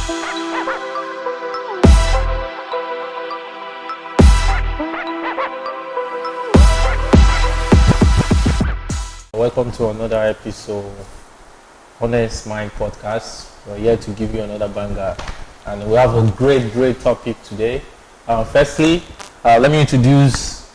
Welcome to another episode of Honest Mind Podcast. We're here to give you another banger, and we have a great topic today. Firstly, let me introduce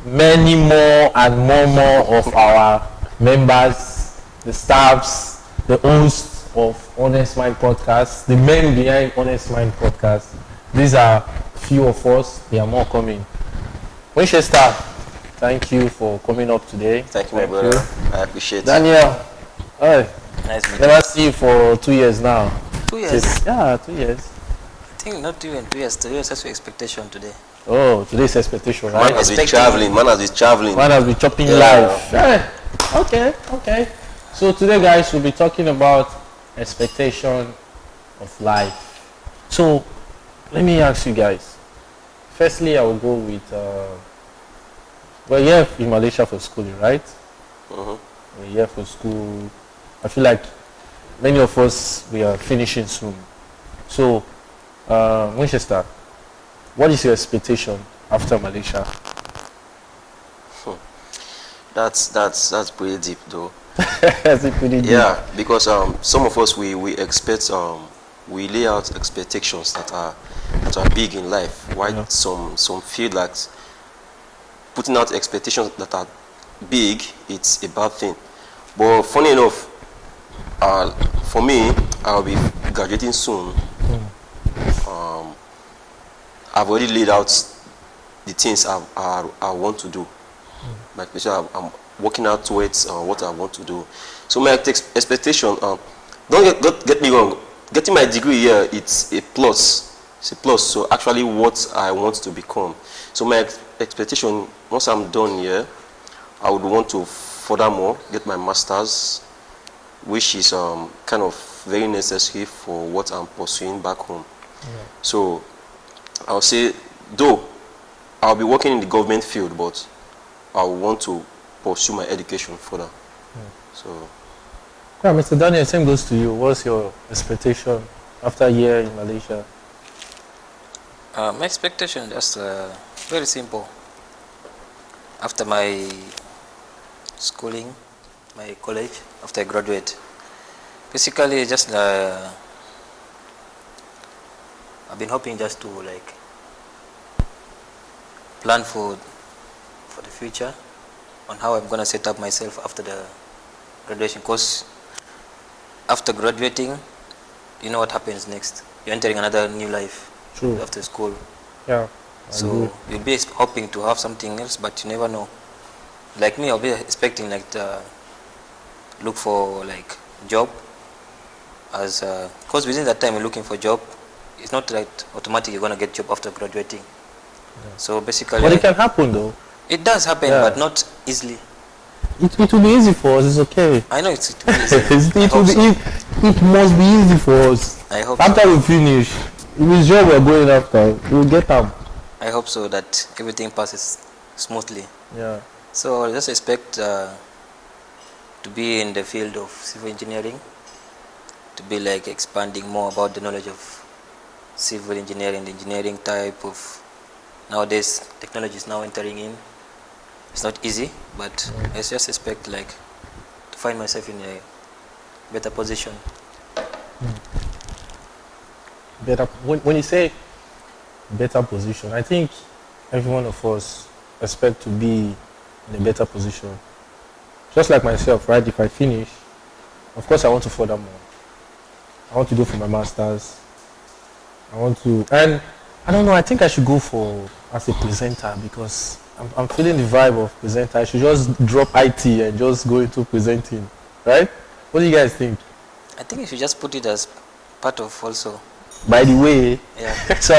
many more of our members, the staffs, the hosts of Honest Mind Podcast, the men behind Honest Mind Podcast. These are few of us. There are more coming. Winchester, thank you for coming up today. Thank you, my brother. I appreciate it. Daniel, hi. Nice meeting Never see you for 2 years now. 2 years? Yeah, 2 years. I think not even 2 years. 2 years has your expectation today. Oh, today's expectation, right? Man has been traveling. Man has been chopping life. Yeah. Okay. So today, guys, we'll be talking about expectation of life. So let me ask you guys. Firstly, I will go with we're here in Malaysia for schooling, right? We're here for school. I feel like many of us, we are finishing soon. So, Winchester, what is your expectation after Malaysia? That's pretty deep, though. That's pretty deep. Yeah, because some of us we expect we lay out expectations that are big in life. While some feel like putting out expectations that are big, it's a bad thing. But funny enough, for me, I'll be graduating soon. I've already laid out the things I want to do. Like I'm working out towards what I want to do. So my expectation, don't get me wrong, getting my degree here, it's a plus. It's a plus. So actually what I want to become. So my expectation, once I'm done here, I would want to furthermore get my master's, which is kind of very necessary for what I'm pursuing back home. So I'll say, though I'll be working in the government field, but I want to pursue my education further. So yeah, Mr. Daniel, same goes to you. What's your expectation after a year in Malaysia? My expectation is very simple. After my schooling, my college, after I graduate, basically just I've been hoping just to like plan for the future on how I'm gonna set up myself after the graduation. Because after graduating, you know what happens next. You're entering another new life. True. After school. Yeah. So you'll be hoping to have something else, but you never know. Like me, I'll be expecting like to look for like job, as because within that time you're looking for job, it's not like automatic you're gonna get job after graduating. So basically, but it can happen though. It does happen, but not easily. It will be easy for us. It's okay. I know it will be easy. It must be easy for us. I hope after we finish, if it's job we're going after, we'll get them. I hope so that everything passes smoothly. Yeah. So I just expect to be in the field of civil engineering, to be like expanding more about the knowledge of civil engineering, the engineering type of nowadays technology is now entering in. It's not easy, but I just expect like to find myself in a better position. Better. When you say better position, I think every one of us expect to be in a better position. Just like myself, right? If I finish, of course I want to further more. I want to go for my master's. And I don't know, I think I should go for as a presenter, because I'm feeling the vibe of presenter. I should just drop IT and just go into presenting, right? What do you guys think? I think you should just put it as part of also. By the way, yeah. So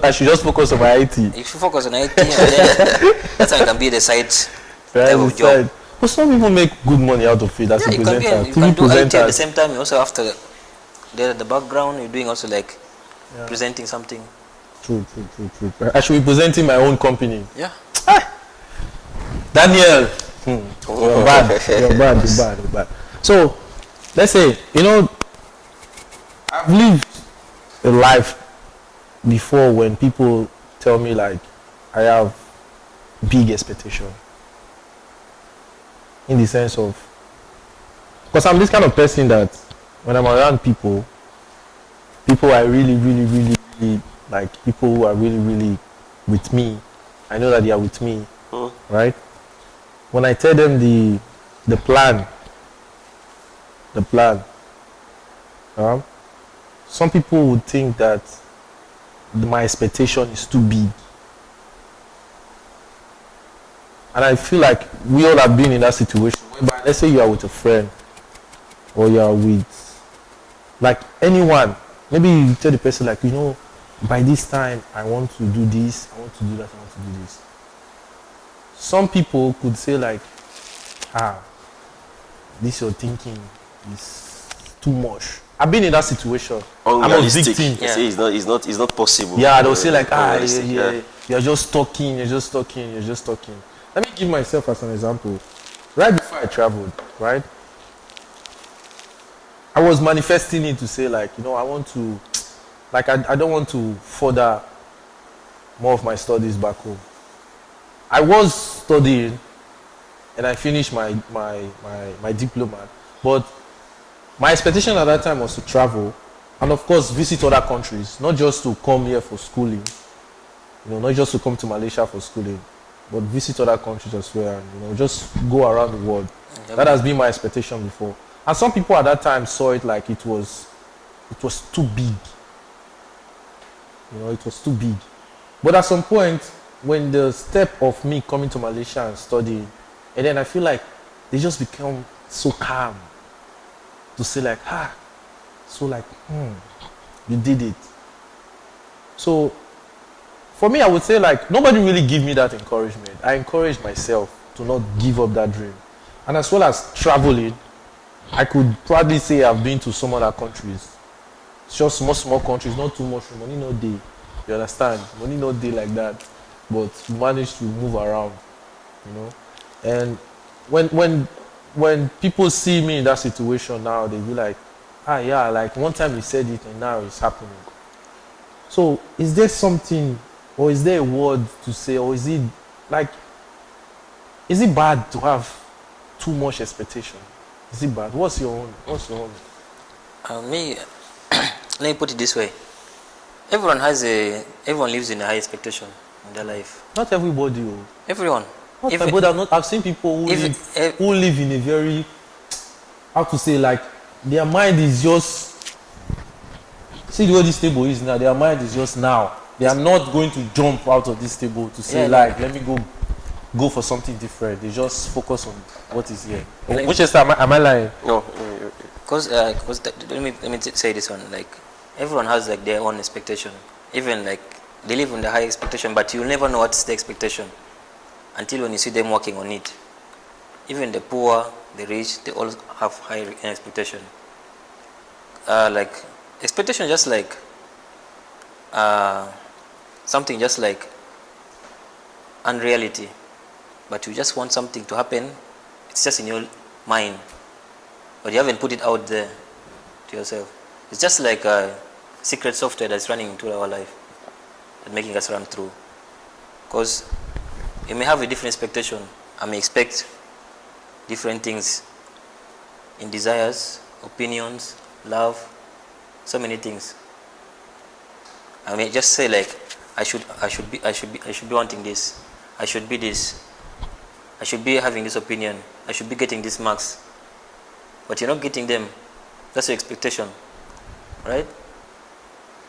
I should just focus on my IT. You should focus on IT, and then that's how it can be the side type of job. But some people make good money out of it as a presenter. You can do IT at the same time. Also after the background, you're doing also like presenting something. True. I should be presenting my own company. Yeah. Daniel, you're bad. So, let's say, I've lived the life before when people tell me like I have big expectation. In the sense of, because I'm this kind of person that when I'm around people I really like, people who are really with me, I know that they are with me, right? When I tell them the plan, some people would think that my expectation is too big. And I feel like we all have been in that situation whereby, let's say you are with a friend or you are with like anyone, maybe you tell the person like, you know, by this time I want to do this, I want to do that, I want to do this. Some people could say like, this you're thinking is too much. I've been in that situation. I'm a victim. Yeah. It's not possible. Yeah, they'll say like, you're just talking. Let me give myself as an example. Right before I traveled, right, I was manifesting it to say like, you know, I want to, like, I don't want to further more of my studies back home. I was studying and I finished my diploma, but my expectation at that time was to travel and of course visit other countries, not just to come here for schooling, you know, not just to come to Malaysia for schooling, but visit other countries as well and, you know, just go around the world. That has been my expectation before. And some people at that time saw it like it was too big. You know, it was too big. But at some point, when the step of me coming to Malaysia and studying, and then I feel like they just become so calm to say like, so like, you did it. So for me, I would say like, nobody really give me that encouragement. I encouraged myself to not give up that dream. And as well as traveling, I could probably say I've been to some other countries. It's just small countries, not too much. Money no day. You understand? Money no day like that. But you manage to move around, you know. And when people see me in that situation now, they be like, like one time you said it and now it's happening. So is there something, or is there a word to say, or is it bad to have too much expectation? Is it bad? What's your own? Me, let me put it this way. Everyone lives in a high expectation in their life. Not everybody. Everyone. Not everybody. I've seen people who live in a very, how to say, like, their mind is just, see the way this table is now, their mind is just now. They are not going to jump out of this table to say let me go for something different. They just focus on what is here. Which is, am I lying? No. Because let me say this one. Like, everyone has like their own expectation. Even like they live in the high expectation, but you'll never know what's the expectation until when you see them working on it. Even the poor, the rich, they all have high expectation. Like expectation, just like something just like unreality, but you just want something to happen. It's just in your mind, but you haven't put it out there to yourself. It's just like a secret software that's running into our life and making us run through. Because you may have a different expectation. I may expect different things in desires, opinions, love, so many things. I may just say like, I should be wanting this. I should be this. I should be having this opinion. I should be getting these marks. But you're not getting them. That's your expectation, right?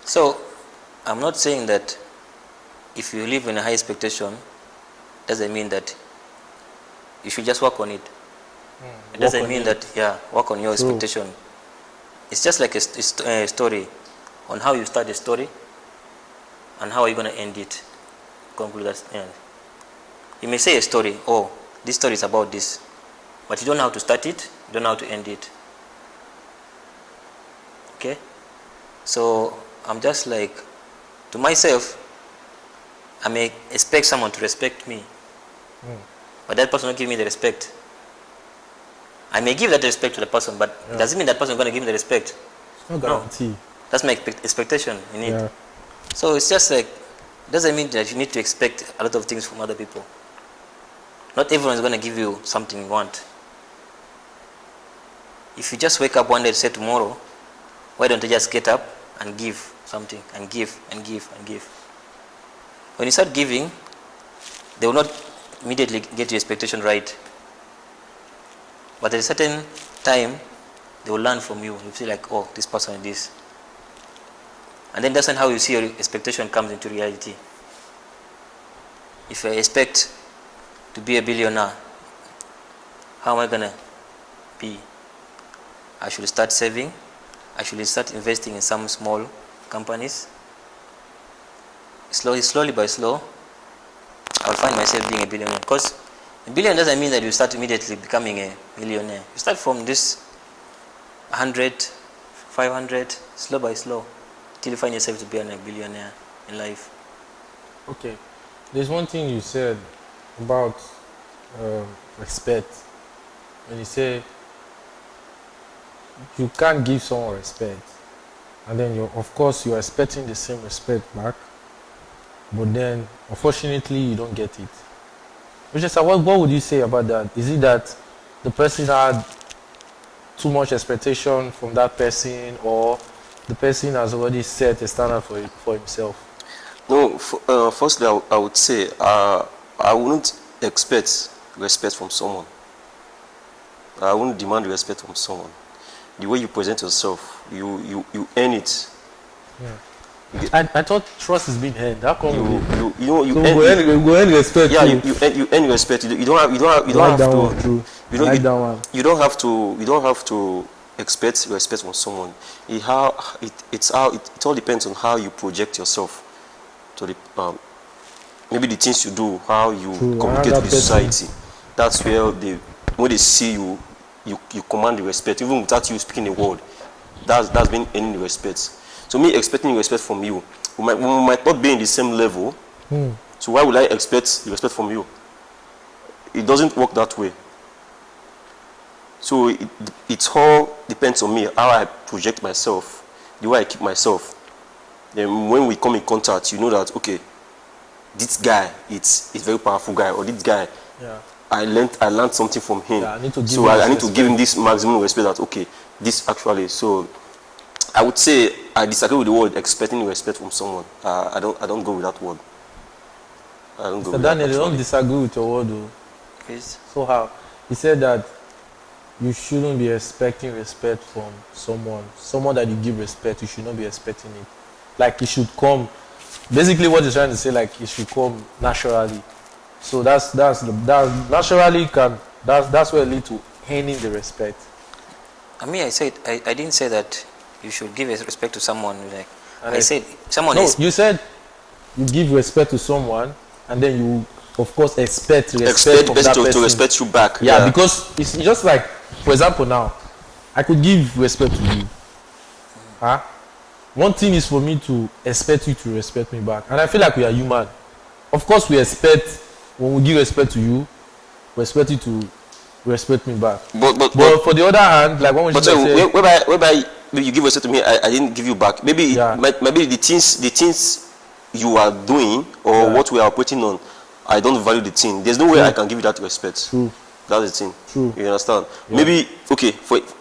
So I'm not saying that if you live in a high expectation, doesn't mean that you should just work on it. It doesn't mean that, work on your expectation. It's just like a story on how you start a story and how are you going to end it. Conclude that. You may say a story, this story is about this, but you don't know how to start it, you don't know how to end it. Okay? So I'm just like, to myself, I may expect someone to respect me, but that person will not give me the respect. I may give that respect to the person, but it doesn't mean that person is going to give me the respect. It's no guarantee. That's my expectation in it. Yeah. So it's just like, doesn't mean that you need to expect a lot of things from other people. Not everyone is going to give you something you want. If you just wake up one day and say tomorrow, why don't you just get up and give something and give and give and give? When you start giving, they will not immediately get your expectation right. But at a certain time, they will learn from you. You feel like, oh, this person is this. And then that's how you see your expectation comes into reality. If I expect to be a billionaire, how am I going to be? I should start saving. I should start investing in some small companies. Slowly by slow, I'll find myself being a billionaire. Because a billion doesn't mean that you start immediately becoming a millionaire. You start from this 100, 500, slow by slow, till you find yourself to be a billionaire in life. Okay. There's one thing you said about respect. When you say you can't give someone respect, and then of course you're expecting the same respect back, but then unfortunately you don't get it. Which is, what would you say about that? Is it that the person had too much expectation from that person, or the person has already set a standard for himself? No, firstly, I would say I wouldn't expect respect from someone. I wouldn't demand respect from someone. The way you present yourself, you earn it. Yeah. I thought trust is being earned. How come you go earn respect? Yeah, too. you earn respect. You don't have to expect respect from someone. It all depends on how you project yourself to the maybe the things you do, how you communicate with society. That's where when they see you command the respect, even without you speaking a word. That's been earning the respect. So me expecting respect from you, we might not be in the same level. So why would I expect respect from you? It doesn't work that way. So it all depends on me, how I project myself, the way I keep myself. Then when we come in contact, you know that, okay, this guy is a very powerful guy, or this guy, I learned something from him. Yeah, I need to give him this maximum respect that, okay, this actually. So I would say I disagree with the word expecting respect from someone. I don't go with that word. I don't go with Daniel, that. you don't disagree with your word, though. Yes. So how? He said that you shouldn't be expecting respect from someone that you give respect. You should not be expecting it. Like, it should come. Basically, what he's trying to say, like, it should come naturally. So that's naturally that's where it leads to earning the respect. I mean, I didn't say that you should give respect to someone. Like, And I said someone no, is. you said you give respect to someone, and then you, of course, expect from that person to respect you back. Yeah, because it's just like, for example, now I could give respect to you. One thing is for me to expect you to respect me back, and I feel like we are human. Of course, we expect, when we give respect to you, we expect you to respect me back. But for the other hand, like when we say, whereby you give respect to me, I didn't give you back. Maybe maybe the things you are doing, or what we are operating on, I don't value the thing. There's no way I can give you that respect. True. That's the thing. True. You understand? Yeah. Maybe, okay,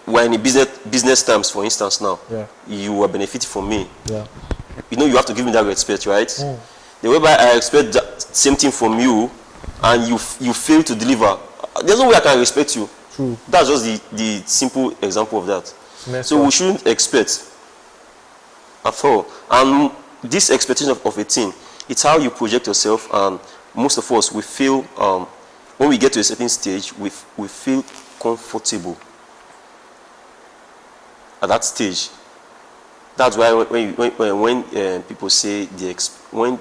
we're in a business terms, for instance, now. Yeah. You are benefiting from me. Yeah. You know you have to give me that respect, right? The whereby I expect that same thing from you, and you fail to deliver, there's no way I can respect you. True. That's just the simple example of that. So we shouldn't expect at all. And this expectation of a thing, it's how you project yourself, and most of us, we feel, when we get to a certain stage, we feel comfortable at that stage. That's why when people say when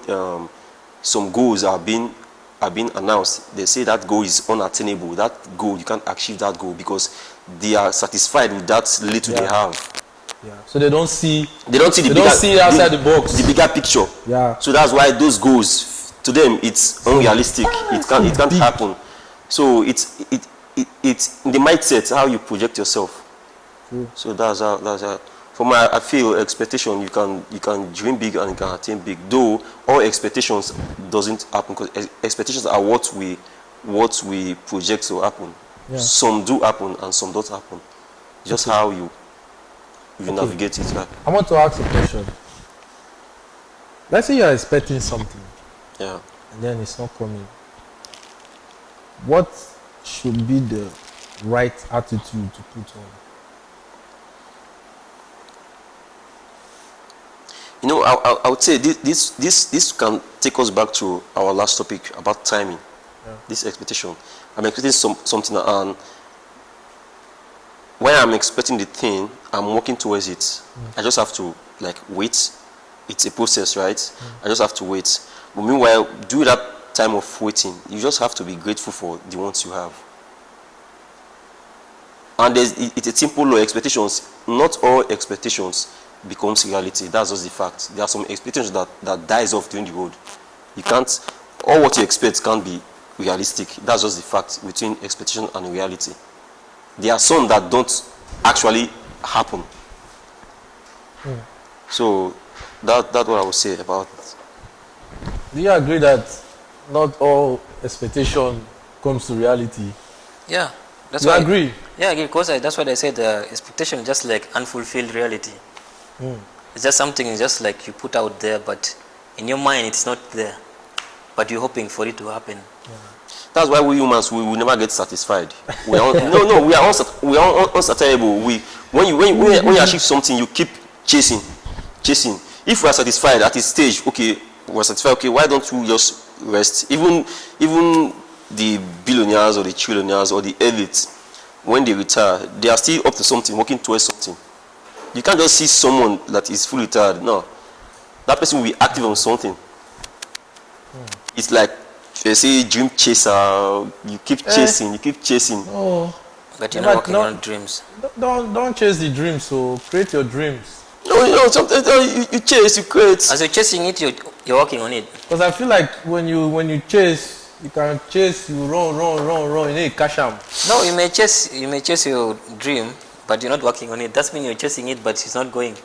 some goals are being announced, they say that goal is unattainable. That goal, you can't achieve that goal, because they are satisfied with that little they have. Yeah. So they don't see outside the box, the bigger picture. Yeah. So that's why those goals, to them, it's unrealistic. It can't happen. So it's in the mindset, how you project yourself. True. So that's how. For my, I feel expectation, you can dream big and you can attain big. Though all expectations doesn't happen, because expectations are what we project to happen. Yeah. Some do happen and some don't happen. Just how you navigate it. Right? I want to ask a question. Let's say you're expecting something, Yeah. and then it's not coming. What should be the right attitude to put on? You know, I would say this can take us back to our last topic about timing. Yeah. This expectation. I'm expecting something, and when I'm expecting the thing, I'm working towards it. I just have to wait. It's a process, right? I just have to wait. But meanwhile, during that time of waiting, you just have to be grateful for the ones you have. And it's a simple law. Expectations. Not all expectations becomes reality. That's just the fact. There are some expectations that dies off during the road. You can't, all what you expect can't be realistic. That's just the fact between expectation and reality. There are some that don't actually happen. So that's what I would say about it. Do you agree that not all expectation comes to reality? Yeah, that's You why. agree? Yeah, I agree, because that's what I said. Expectation is just like unfulfilled reality. It's just something, it's just like you put out there, but in your mind it's not there. But you're hoping for it to happen. That's why we humans, we will never get satisfied. We are we are unsatiable. When you achieve something, you keep chasing. If we are satisfied at this stage, okay, we're satisfied. Okay, why don't you just rest? Even the billionaires or the trillionaires or the elites, when they retire, they are still up to something, working towards something. You can't just see someone that is fully retired. No, that person will be active on something. It's like, you see, dream chaser. You keep chasing. Oh, But you're not working on dreams. don't chase the dreams. So create your dreams. No, sometimes you chase, you create. As you're chasing it, you're working on it. Because I feel like when you chase, you can chase, you run, you need to cash out. No, you may chase your dream, but you're not working on it. That means you're chasing it, but it's not going.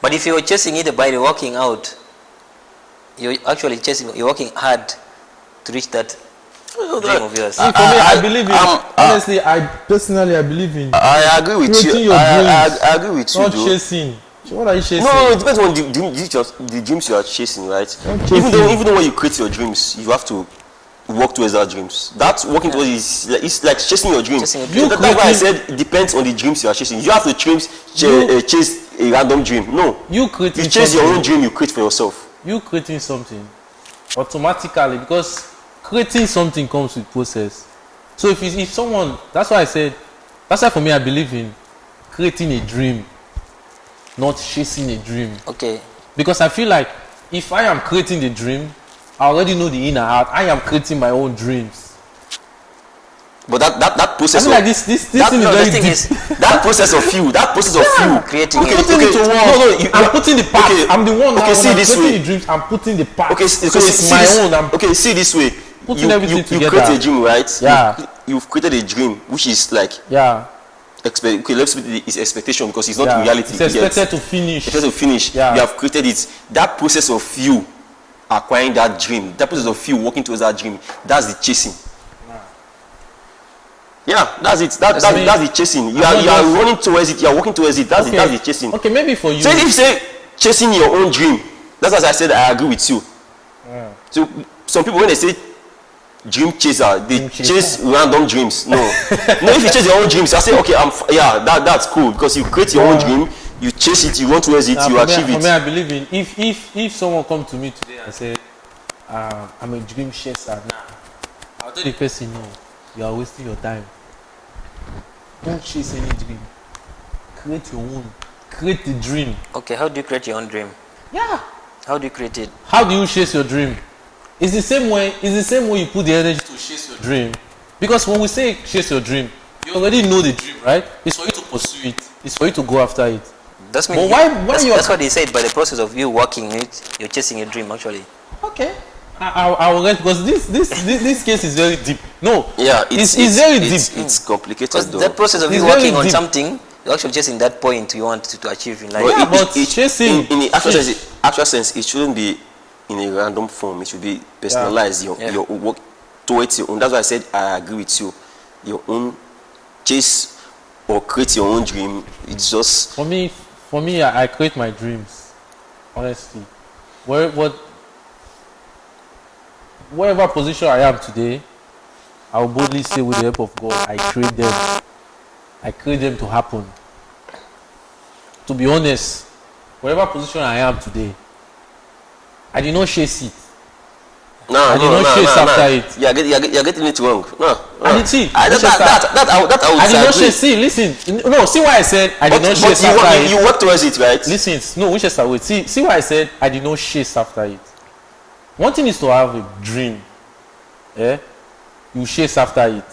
But if you're chasing it by working out, you're actually you're working hard to reach that dream of yours. See, for me, I believe in. Honestly, I personally believe in. I agree with creating you. your I dreams, agree with you. not Though. chasing. So what are you chasing? No, it depends on the dreams you are chasing, right? Not Even chasing. though when you create your dreams, you have to work towards that dreams. That working towards it's like chasing your dreams. Chasing your That's why I said it depends on the dreams you are chasing. You have to chase a random dream. No, You creating you chase your something. own dream. You create for yourself. You creating something automatically, because creating something comes with process. So if someone, that's why I said, that's why for me I believe in creating a dream, not chasing a dream. Okay. Because I feel like if I am creating the dream, I already know the in and out. I am creating my own dreams. But that I process. feel like this thing is No, very the thing deep. is, That process of you. creating I'm it. putting it to work. No, I'm putting the part. okay, I'm the one now. okay, see When I'm this creating way. the dreams, I'm putting the part. Okay, so it's my own. I'm okay, see this way. putting everything you together. create a dream, right? Yeah. You've created a dream, which is like yeah. okay, let's put it is expectation because it's not Yeah. reality. It's expected to finish. Expected to finish. Yeah. You have created it. That process of you acquiring that dream, that process of you working towards that dream, that's the chasing. Yeah, that's it. That's the chasing. You are running towards it. You are working towards it. That's the chasing. Okay, maybe for you. So if you say chasing your own dream, that's as I said. I agree with you. Yeah. So some people when they say dream chaser, they chase random dreams. No, if you chase your own dreams, I say okay, that's cool because you create your own dream, you chase it, you run towards it, you achieve it. For me, I believe in if someone come to me today and say I'm a dream chaser now, I'll tell the person no, you are wasting your time. Don't chase any dream. Create your own. Create the dream. Okay, how do you create your own dream? Yeah. How do you create it? How do you chase your dream? It's the same way you put the energy to chase your dream. Because when we say chase your dream, you already know the dream, right? It's for you to pursue it. It's for you to go after it. That's mean that's what they said. By the process of you working it, you're chasing a dream actually. Okay. I will get, because this case is very deep. No. Yeah, it's very deep. It's complicated Because though. that process of It's you very working on deep. something, actually chasing that point you want to achieve in life. Yeah, but chasing in the actual sense, it shouldn't be in a random form. It should be personalized. Your work towards your own. That's why I said I agree with you. Your own chase or create your own dream. It's just for me. I create my dreams. Honestly, wherever position I am today, I will boldly say, with the help of God, I create them. I create them to happen. To be honest, wherever position I am today, I did not chase it. I did not chase after it. You're getting it wrong. No. I did see. I did not chase. See, listen. No, see why I said I did not chase after it. You work towards it, right? Listen, no, Winchester, wait. See why I said I did not chase after it. One thing is to have a dream. Yeah? You chase after it.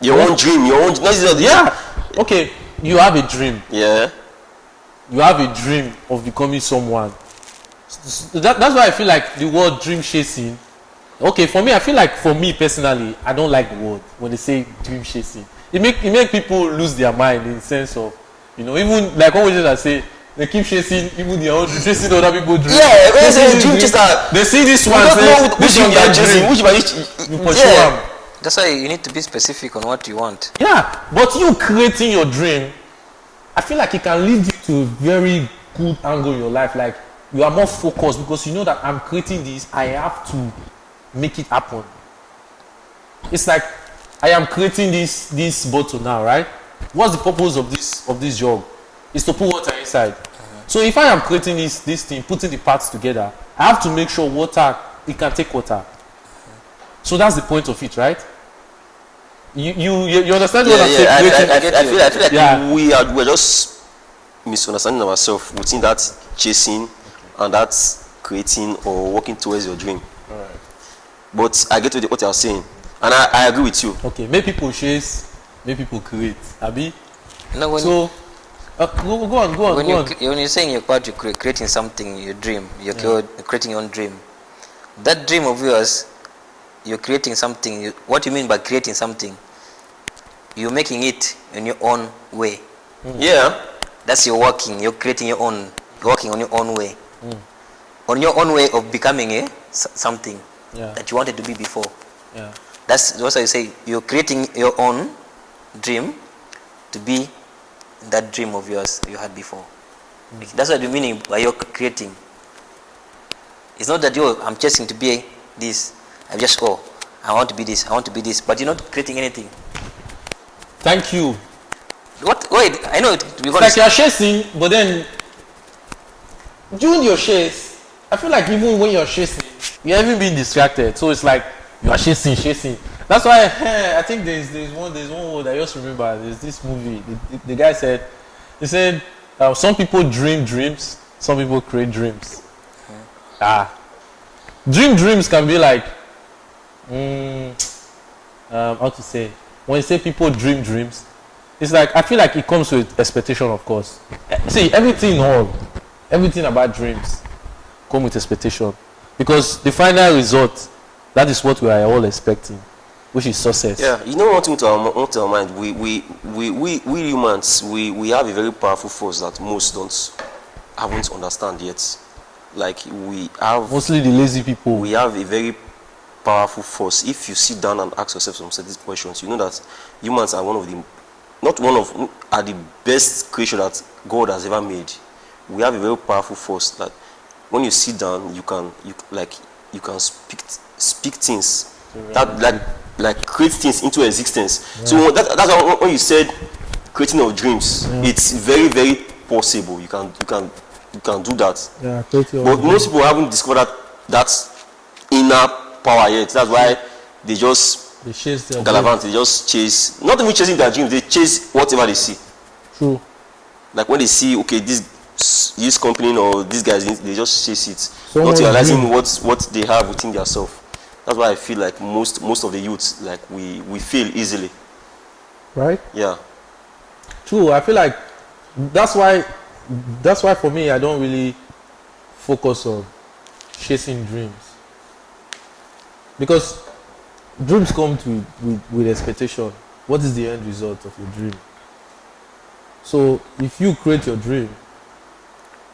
Your own dream, your own. Yeah. Okay, you have a dream. Yeah. You have a dream of becoming someone. That's why I feel like the word dream chasing. Okay, for me, I feel like for me personally, I don't like the word when they say dream chasing. It make people lose their mind in the sense of, even like what we just say, they keep chasing even their own, chasing other people's dreams. Yeah, they say dream chaser. They see this one, which one they are chasing, you pursue them. That's why you need to be specific on what you want. Yeah, but you creating your dream, I feel like it can lead you to a very good angle in your life. Like you are more focused because you know that I'm creating this, I have to make it happen. It's like I am creating this bottle now, right? What's the purpose of this job? Is to put water inside. So if I am creating this thing, putting the parts together, I have to make sure it can take water. So that's the point of it, right? You understand what I'm saying? I feel like we're just misunderstanding ourselves within that chasing and that creating or working towards your dream. All right. But I get what you're saying, and I agree with you. Okay, make people chase, make people create. Abi? No, so go on. When you're saying you're part of creating something, your dream, you're creating your own dream. That dream of yours, you're creating something. What do you mean by creating something? You're making it in your own way. Yeah. That's your working. You're creating your own. You're working on your own way. On your own way of becoming something that you wanted to be before. Yeah. That's what I say. You're creating your own dream to be that dream of yours you had before. That's what you meaning by you're creating. It's not that I'm chasing to be this. I want to be this. I want to be this. But you're not creating anything. Thank you. What? Wait, I know it. It's like you're chasing, but then during your chase, I feel like even when you're chasing, you haven't been distracted. So it's like you are chasing. That's why I think there's one word I just remember. There's this movie. The guy said, some people dream dreams, some people create dreams. Dreams can be like, how to say? When you say people dream dreams, it's like I feel like it comes with expectation, of course. See, everything about dreams come with expectation, because the final result, that is what we are all expecting, which is success. Yeah, you know one thing to our mind. We humans, we have a very powerful force that most haven't understand yet. Like we have mostly the lazy people. We have a very powerful force. If you sit down and ask yourself some certain questions, you know that humans are are the best creature that God has ever made. We have a very powerful force that when you sit down, you can speak things that like create things into existence. Yeah. So that's why when you said creating of dreams, it's very, very possible. You can do that. Yeah, but most people haven't discovered that inner power yet. That's why they chase their dreams. They just chase, not even chasing their dreams, they chase whatever they see. True. Like when they see, okay, this company or these guys, they just chase it, not realizing what they have within themselves. That's why I feel like most of the youths, like we fail easily. Right? Yeah. True. I feel like that's why for me I don't really focus on chasing dreams, because dreams come with expectation. What is the end result of your dream? So if you create your dream,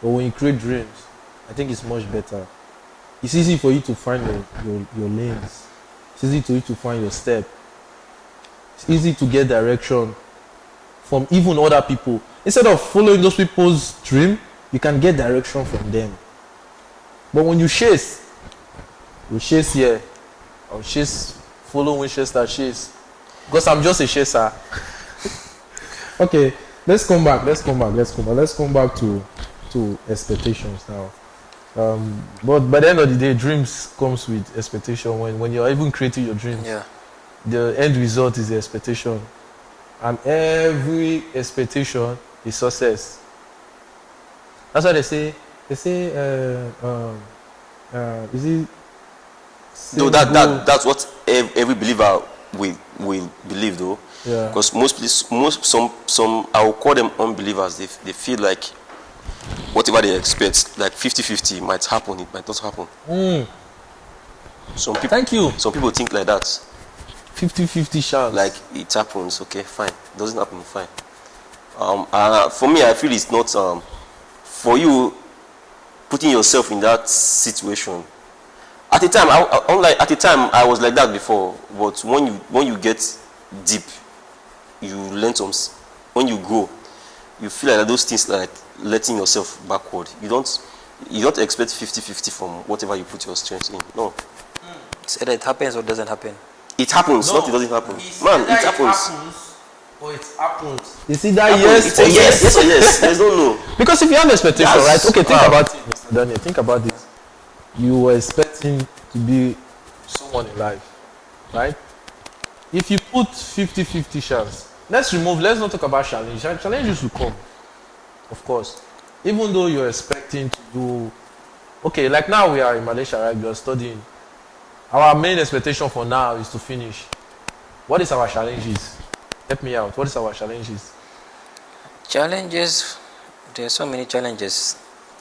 or when you create dreams, I think it's much better. It's easy for you to find your lanes. It's easy for you to find your step. It's easy to get direction from even other people. Instead of following those people's dream, you can get direction from them. But when you chase here, I'll chase, follow Winchester, chase. Because I'm just a chaser. Okay, let's come back to expectations now. But by the end of the day, dreams comes with expectation. When you're even creating your dreams, the end result is the expectation. And every expectation is success. That's why they say, is it? No, that's what every believer will believe, though. Yeah. Because some I will call them unbelievers. They feel like whatever they expect, like 50-50, might happen, it might not happen. Some people, Thank you. Some people think like that. 50-50 chance. Like it happens, okay, fine. Doesn't happen, fine. For me, I feel it's not for you putting yourself in that situation. At the time, I was like that before. But when you get deep, you learn some. When you go, you feel like those things like letting yourself backward. You don't expect 50-50 from whatever you put your strength in. No. It's either it happens or doesn't happen. It happens, not it doesn't happen. Man, it happens. Or it happens. You see that yes or yes? Yes or yes. There's no no. Because if you have expectation, Yes. right? Okay, think about it, Mr. Daniel. Think about this. You were expecting to be someone in life, right? If you put 50-50 chance, let's not talk about challenge. Challenges will come, of course. Even though you're expecting to do, okay, like now we are in Malaysia, right? We are studying. Our main expectation for now is to finish. What is our challenges? Help me out. What is our challenges? Challenges, there are so many challenges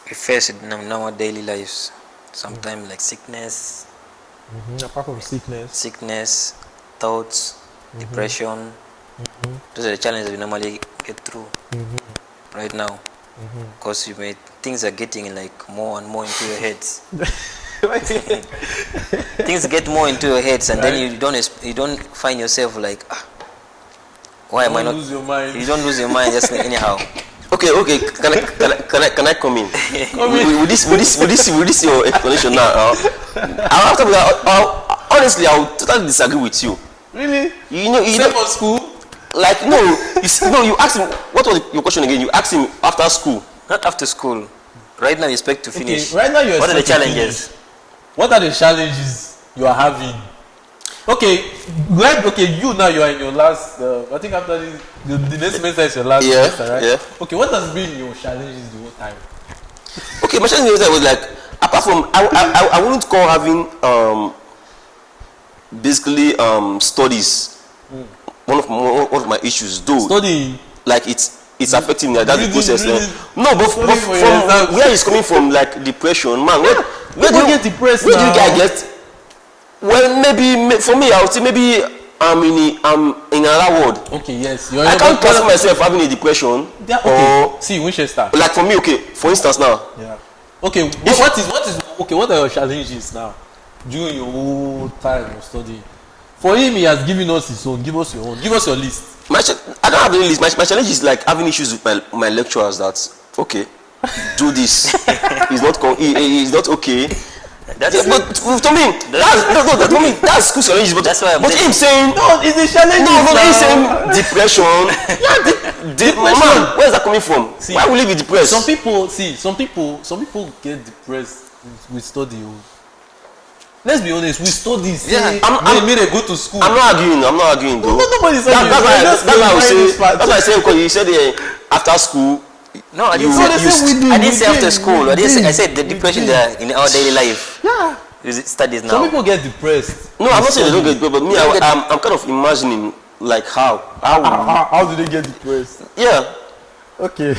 we face in our daily lives. Sometimes like sickness, Apart from sickness, thoughts, depression. Those are the challenges we normally get through right now. Because things are getting like more and more into your heads. Things get more into your heads, and then you don't find yourself like, why am I not? Lose your mind. You don't lose your mind just anyhow. Okay. Can I come in? With this your explanation now. Honestly, I would totally disagree with you. Really? You know, Same for school? like no. You asked him what was your question again. You asked him after school. Not after school. Right now you expect to finish. Okay, right now you're What are the expecting to challenges? finish. What are the challenges you are having? Okay, you now you are in your last. I think after this, the next semester is your last semester, right? Yeah. Okay, what has been your challenges the whole time? Okay, my challenge was like apart from I wouldn't call having basically studies one of my issues though. Studying. Like it's affecting me. That's the process. No, but from yourself. where it's coming from, like depression, man. Where do you get depressed Where do you now? guys get? Well, maybe for me, I would say maybe I'm in another world. Okay, yes. I can't classify myself having a depression. Yeah, okay. See, Winchester. Like for me, okay. For instance, now. Yeah. Okay. What are your challenges now during your whole time of studying? For him, he has given us his own. Give us your own. Give us your list. I don't have any list. My challenge is like having issues with my lecturers. That okay, do this. It's not okay. But to me, that's school challenges. But That's why I'm him saying No, it's a challenge. no, he's saying depression. Depression. Man, where is that coming from? See, why will he be depressed? Some people get depressed with study. Let's be honest, we study. Yeah, they go to school. I'm not arguing though. Nobody's arguing. That's why I say because you said after school. No, I didn't say after school. I said the depression there in our daily life. Yeah. Is it studies now? Some people get depressed. No, I'm not saying they don't get depressed, but me, I'm kind of imagining like how do they get depressed? yeah. Okay.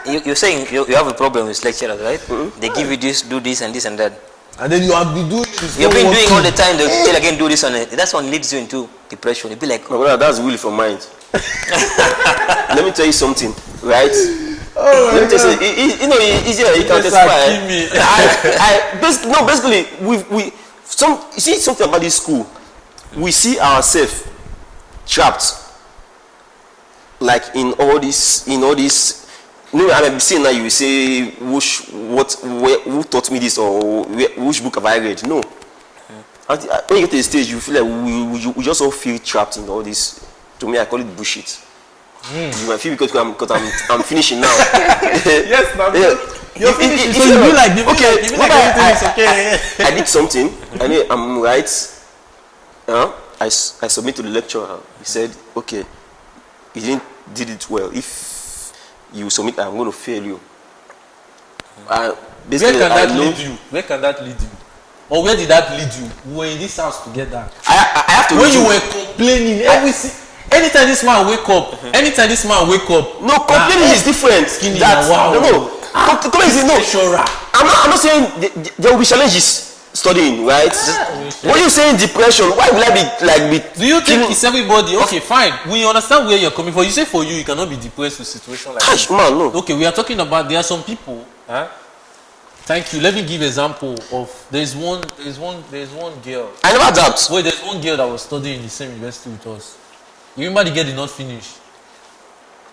You're saying you have a problem with lecturers, right? They give you this, do this and this and that. And then you have been doing this. You've been doing all the time. They tell again, do this, and that's what leads you into depression. You'll be like, My brother, that's really for mind. Let me tell you something, right? Oh Let me tell you, you know, easier you can testify. Basically, you see something about this school. We see ourselves trapped, like in all this. You know, I'm saying now. You will say, who taught me this, or which book have I read? No. When you get to the stage, you feel like we just all feel trapped in all this. To me, I call it bullshit. You might feel because I'm finishing now. Yes, man. Yeah. You're finishing. If So you feel like everything is okay. I did something. I know I'm right. I submit to the lecturer. He said, okay, you did it well. If you submit, I'm going to fail you. Where can that lead you? Where can that lead you? Or where did that lead you? We were in this house together. I have to. When you were complaining, anytime this man wake up. No, complaining is different. Skinny, That's, wow. No. Complaining is no. Sure. I'm not saying there will be challenges studying, right? When you saying depression, why will I be Do you think it's everybody? Okay, fine. We understand where you're coming from. You say for you can not be depressed with a situation like Gosh, this. man, no. Okay, we are talking about there are some people. Thank you. Let me give example of there's one girl. I never doubt. Wait, there's one girl that was studying in the same university with us. You remember the girl did not finish?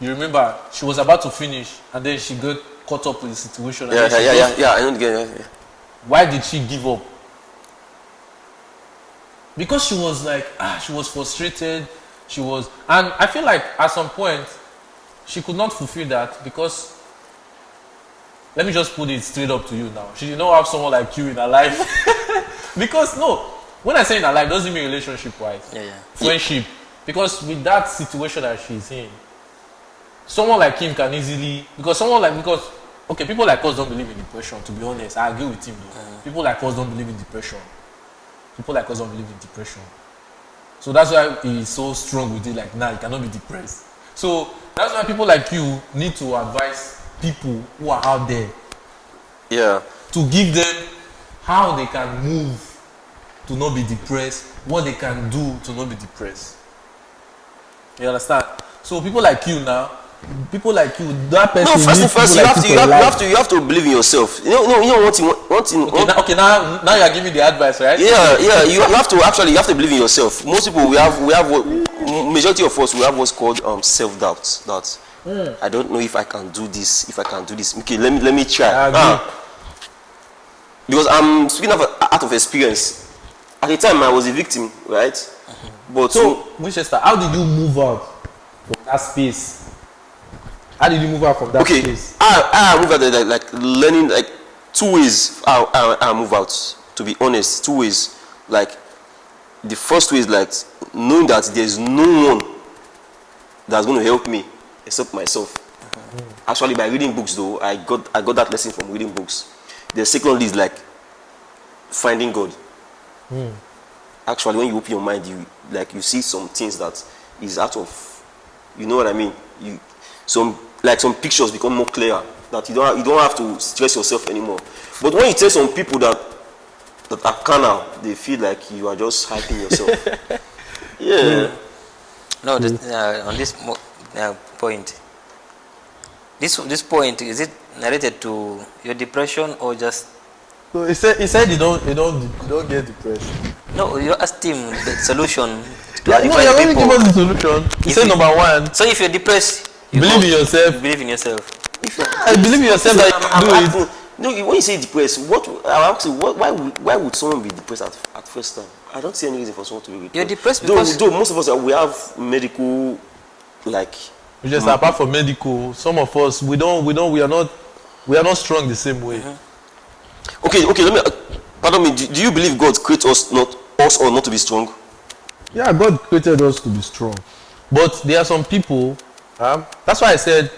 You remember she was about to finish and then she got caught up with the situation. Yeah. I know the girl. Yeah. Why did she give up? Because she was like, she was frustrated. And I feel like at some point she could not fulfill that because, let me just put it straight up to you now. She did not have someone like you in her life. Because when I say in her life, doesn't mean relationship wise. Yeah. Friendship. Because with that situation that she's in, someone like him can easily, okay, people like us don't believe in depression, to be honest. I agree with him though. People like us don't believe in depression. So that's why he's so strong with it, like, you cannot be depressed. So that's why people like you need to advise people who are out there. Yeah. To give them how they can move to not be depressed, what they can do to not be depressed. You understand? So people like you, that person. No, first you have to believe in yourself. You know one thing. Okay, now you are giving the advice, right? Yeah. You have to believe in yourself. Most people we have majority of us we have what's called self-doubt. That I don't know if I can do this. Okay, let me try. Because I'm speaking out of experience. At the time I was a victim, right? But so, Winchester, how did you move out from that space? How did you move out from that space? I move out like learning like 2 ways. I move out. To be honest, 2 ways. Like the first way is like knowing that there's no one that's going to help me except myself. Actually, by reading books, though, I got that lesson from reading books. The second is like finding God. Actually, when you open your mind, you see some things that is out of, you know what I mean. Some pictures become more clear that you don't have to stress yourself anymore. But when you tell some people that are carnal, they feel like you are just hyping yourself. Yeah. No, on this point. This point, is it related to your depression or just? So he said you don't get depressed. No, you asked him the solution to No, advise you're only people. giving us the solution. He said number one. So if you're depressed, Believe in yourself. Believe in yourself. I believe in yourself that you can do it. No, when you say depressed, why would someone be depressed at first time? I don't see any reason for someone to be depressed. You're depressed because though most of us we have medical we just apart from medical, some of us we are not strong the same way. Okay, let me pardon me, do you believe God created us or not to be strong? Yeah, God created us to be strong. But there are some people, that's why I said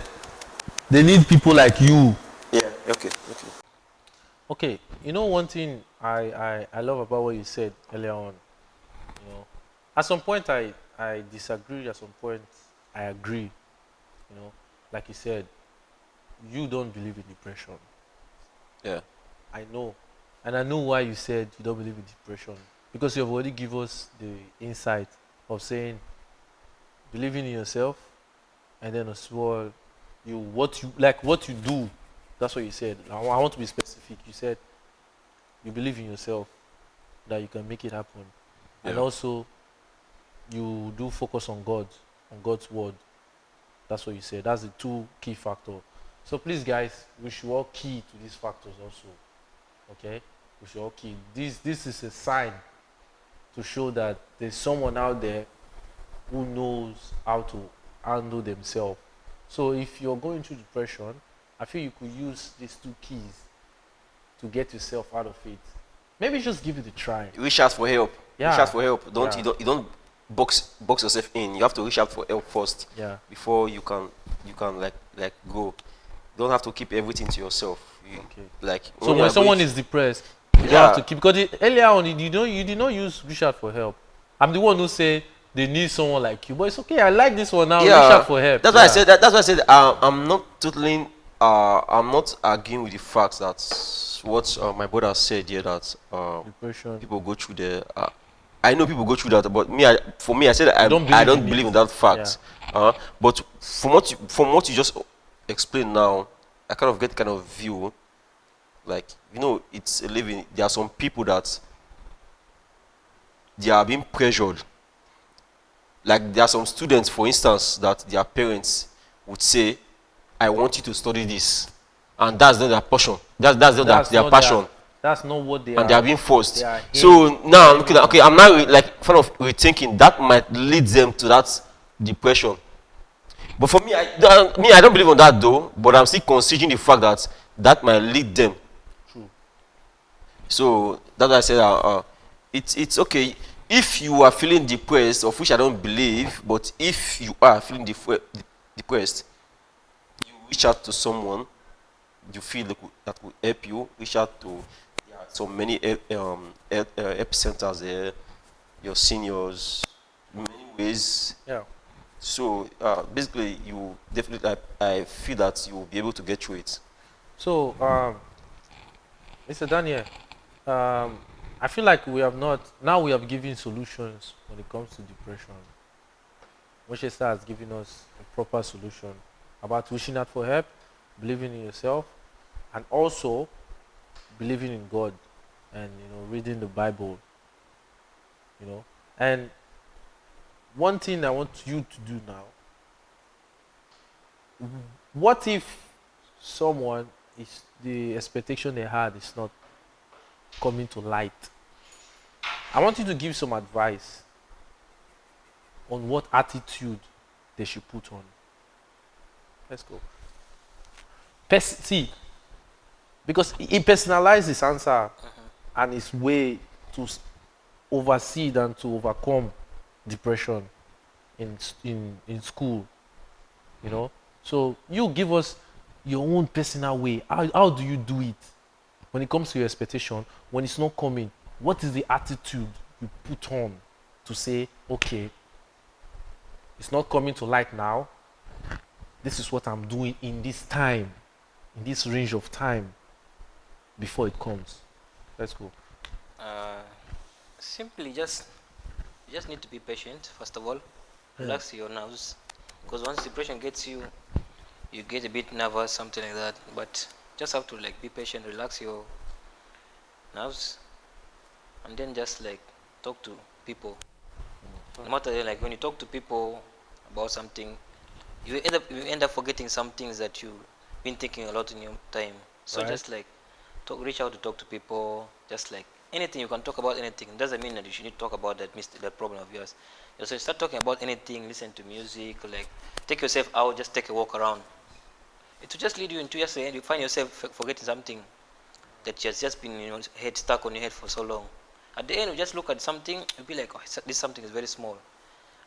they need people like you. Yeah, okay. Okay, you know one thing I love about what you said earlier on. You know, at some point I disagree, at some point I agree. You know, like you said, you don't believe in depression. Yeah. I know. And I know why you said you don't believe in depression. Because you have already given us the insight of saying believing in yourself, and then as well, what you do. That's what you said. I want to be specific. You said you believe in yourself that you can make it happen, and Yeah. also you do focus on God, on God's word. That's what you said. That's the two key factor. So please, guys, we should all key to these factors also. Okay, we should all key. This is a sign to show that there's someone out there who knows how to handle themselves. So if you're going through depression, I feel you could use these two keys to get yourself out of it. Maybe just give it a try. Reach out for help. Reach Yeah. out for help. Yeah. You don't box yourself in. You have to reach out for help first. Yeah. Before you can like go. You don't have to keep everything to yourself. Okay. Like So when someone is depressed, you don't have to keep, because earlier on you did not use reach out for help. I'm the one who say they need someone like you, but it's okay. I like this one now. Reach out for help. That's why I said that. That's why I said I'm not totally. I'm not arguing with the fact that what my brother said here, that Depression. people go through the. I know people go through that, but for me, I said I don't believe in that fact. Yeah. But from what you just explained now, I kind of get kind of view. Like, it's a living. There are some people that they are being pressured. Like, there are some students, for instance, that their parents would say, I want you to study this. And that's not their passion. That's not their passion. That's not what they are. And they are being forced. They are So now, okay, I'm now kind of rethinking that might lead them to that depression. But for me, I don't believe on that though, but I'm still considering the fact that that might lead them. True. So that's why I said it's okay if you are feeling depressed, of which I don't believe, but if you are feeling depressed, you reach out to someone you feel that will help you. Reach out to so many help centers there, your seniors, in many ways. Yeah. So basically, you definitely, I feel that you will be able to get through it. So, Mr. Daniel, I feel like we have given solutions when it comes to depression. Winchester has given us a proper solution about reaching out for help, believing in yourself, and also believing in God, and reading the Bible. And one thing I want you to do now: what if someone is the expectation they had is not coming to light? I want you to give some advice on what attitude they should put on. Let's go. See, because he personalized his answer and his way to oversee and to overcome depression in school. So you give us your own personal way. How do you do it when it comes to your expectation? When it's not coming, what is the attitude you put on to say, okay, it's not coming to light now. This is what I'm doing in this time, in this range of time before it comes. Let's go. Simply you just need to be patient, first of all. Relax your nerves, because once depression gets you, you get a bit nervous, something like that. But just have to be patient, relax your nerves, and then just talk to people. No matter when you talk to people about something, you end up forgetting some things that you've been thinking a lot in your time. So Right. just reach out to talk to people. Just anything, you can talk about anything. It doesn't mean that you should need to talk about that problem of yours. So start talking about anything. Listen to music. Take yourself out. Just take a walk around. It will just lead you into you find yourself forgetting something that has just been head stuck on your head for so long. At the end, you just look at something and be like, oh, this something is very small,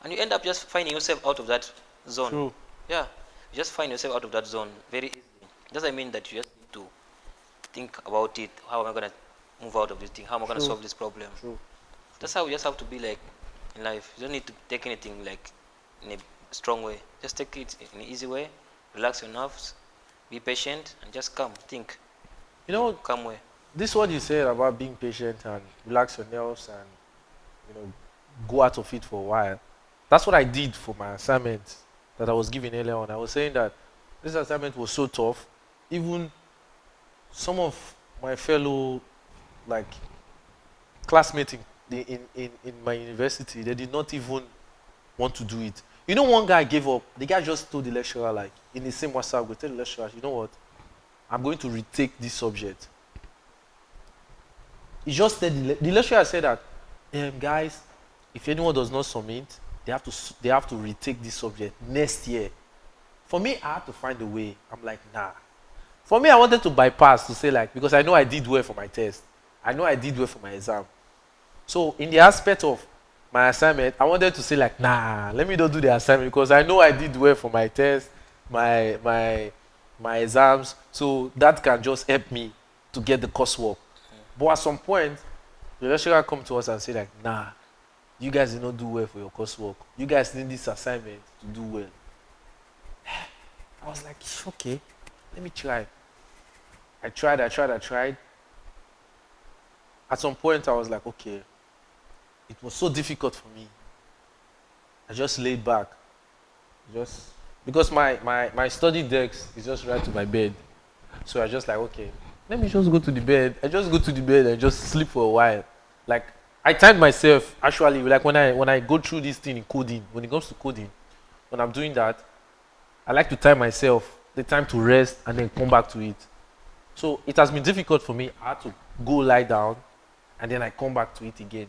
and you end up just finding yourself out of that zone. True. Yeah, you just find yourself out of that zone very easily. It doesn't mean that you just need to think about it. How am I gonna move out of this thing? How am I gonna True. solve this problem? True. That's how you just have to be in life. You don't need to take anything in a strong way. Just take it in an easy way. Relax your nerves. Be patient and just think. Calm way. this what you said about being patient and relax your nerves and go out of it for a while. That's what I did for my assignment that I was given earlier on. I was saying that this assignment was so tough. Even some of my fellow like classmates in my university, they did not even want to do it. One guy gave up. The guy just told the lecturer, like in the same WhatsApp, we tell the lecturer, you know what? I'm going to retake this subject. He just said the lecturer said that, guys, if anyone does not submit, they have to retake this subject next year. For me, I had to find a way. I'm like, nah. For me, I wanted to bypass to say like, because I know I did well for my test. I know I did well for my exam. So in the aspect of my assignment, I wanted to say like, nah, let me not do the assignment because I know I did well for my test, my exams. So that can just help me to get the coursework. But at some point, the lecturer come to us and say like, nah, you guys did not do well for your coursework. You guys need this assignment to do well. I was like, okay, let me try. I tried. At some point, I was like, okay, it was so difficult for me. I just laid back. Because my study desk is just right to my bed. So I just like, okay, let me just go to the bed. I just go to the bed and just sleep for a while. Like, I timed myself, actually, like when I go through this thing in coding, when it comes to coding, when I'm doing that, I like to time myself, the time to rest and then come back to it. So it has been difficult for me. I had to go lie down and then I come back to it again.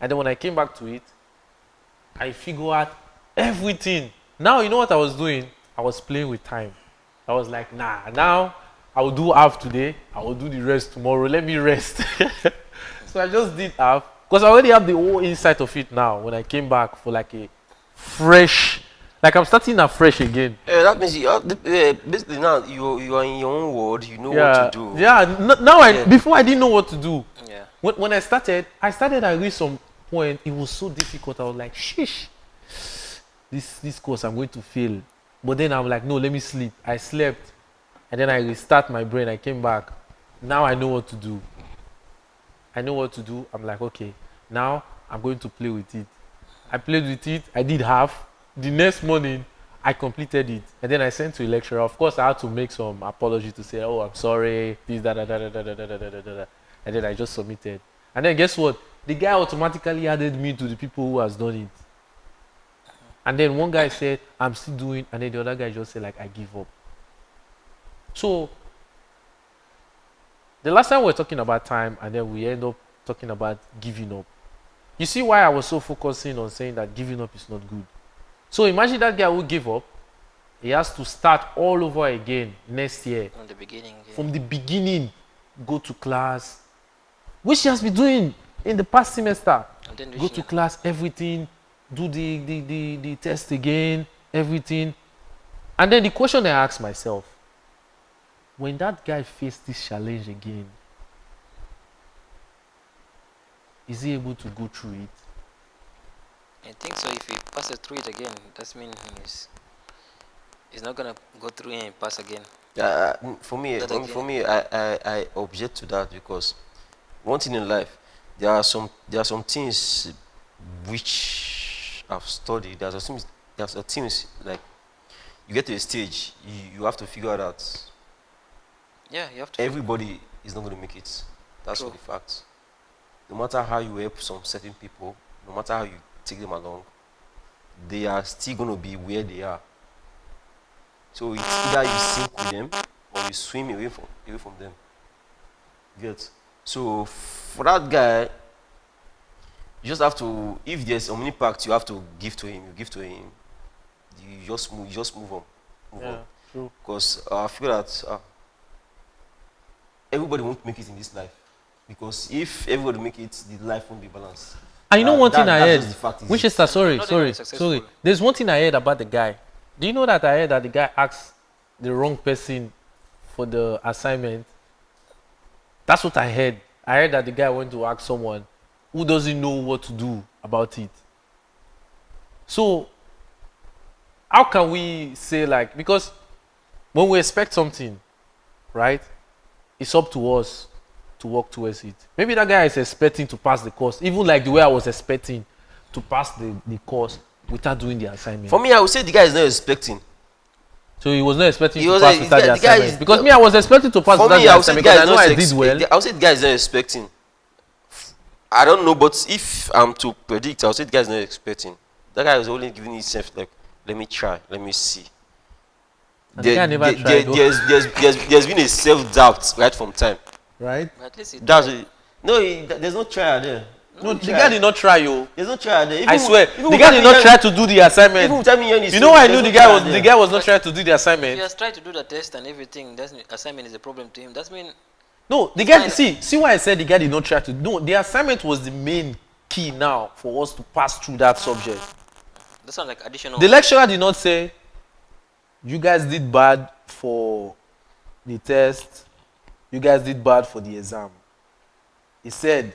And then when I came back to it, I figure out everything. Now, you know what I was doing? I was playing with time. I was like, nah, now I will do half today. I will do the rest tomorrow. Let me rest. So I just did half. Because I already have the whole insight of it now when I came back for like a fresh, like I'm starting afresh again. That means basically now you are in your own world. You know what to do. Yeah. Now before I didn't know what to do. Yeah. When I started at reach some point, it was so difficult. I was like, sheesh, this course I'm going to fail. But then I'm like, no, let me sleep. I slept, and then I restart my brain. I came back. Now I know what to do. I'm like, okay, now I'm going to play with it. I played with it. I did half. The next morning, I completed it. And then I sent to a lecturer. Of course, I had to make some apology to say, oh, I'm sorry, this, da, da, da, da, da, da, da, da, da, da. And then I just submitted. And then guess what? The guy automatically added me to the people who has done it. And then one guy said, I'm still doing, and then the other guy just said, like, I give up. So, the last time we were talking about time, and then we end up talking about giving up. You see why I was so focusing on saying that giving up is not good. So imagine that guy who gave up, he has to start all over again next year. From the beginning. Yeah. From the beginning, go to class, which he has been doing in the past semester. Go to class, everything, do the test again, everything. And then the question I asked myself, when that guy faced this challenge again, is he able to go through it? I think so. If he passes through it again, that means he's not gonna go through it and pass again. For me, I object to that because one thing in life, there are some things which I've studied. There are some things like you get to a stage, you have to figure it out. Yeah, you have to. Everybody is not going to make it. That's all the facts. No matter how you help some certain people, no matter how you take them along, they are still going to be where they are. So it's either you sink with them or you swim away from them. Get? So for that guy, you just have to, if there's some impact you have to give to him, you give to him. You just move on. Move on. True. Because I feel that everybody won't make it in this life. Because if everybody make it, the life won't be balanced. And you know one thing I heard, Winchester, sorry. There's one thing I heard about the guy. Do you know that I heard that the guy asked the wrong person for the assignment? That's what I heard. I heard that the guy went to ask someone who doesn't know what to do about it. So, how can we say like, because when we expect something, right, it's up to us to work towards it. Maybe that guy is expecting to pass the course, even like the way I was expecting to pass the course without doing the assignment. For me, I would say the guy is not expecting. So he was not expecting He to was pass a- without the the guy assignment. is- Because me, I was expecting to pass For without me, the I would say the assignment guy because is I know not I did well. I would say the guy is not expecting. I don't know, but if I'm to predict, I would say the guy is not expecting. That guy is only giving himself like, let me try, let me see. And the guy never tried, though. There's been a self-doubt right from time. Right? But at least he That's tried. it. No, there's no trial there. No, the guy did not try, yo. There's no trial there. I Even swear, even the guy did not without try to do the assignment. Even without me hearing his You know why I story, knew there's no trial the there. guy was not trying to do the If he assignment? has tried to do the test and everything, that's assignment is a problem to him. That's mean No, the guy. fine. See why I said the guy did not try to. No, the assignment was the main key now for us to pass through that subject. that sounds like additional. The lecturer did not say, "You guys did bad for the test. You guys did bad for the exam." He said,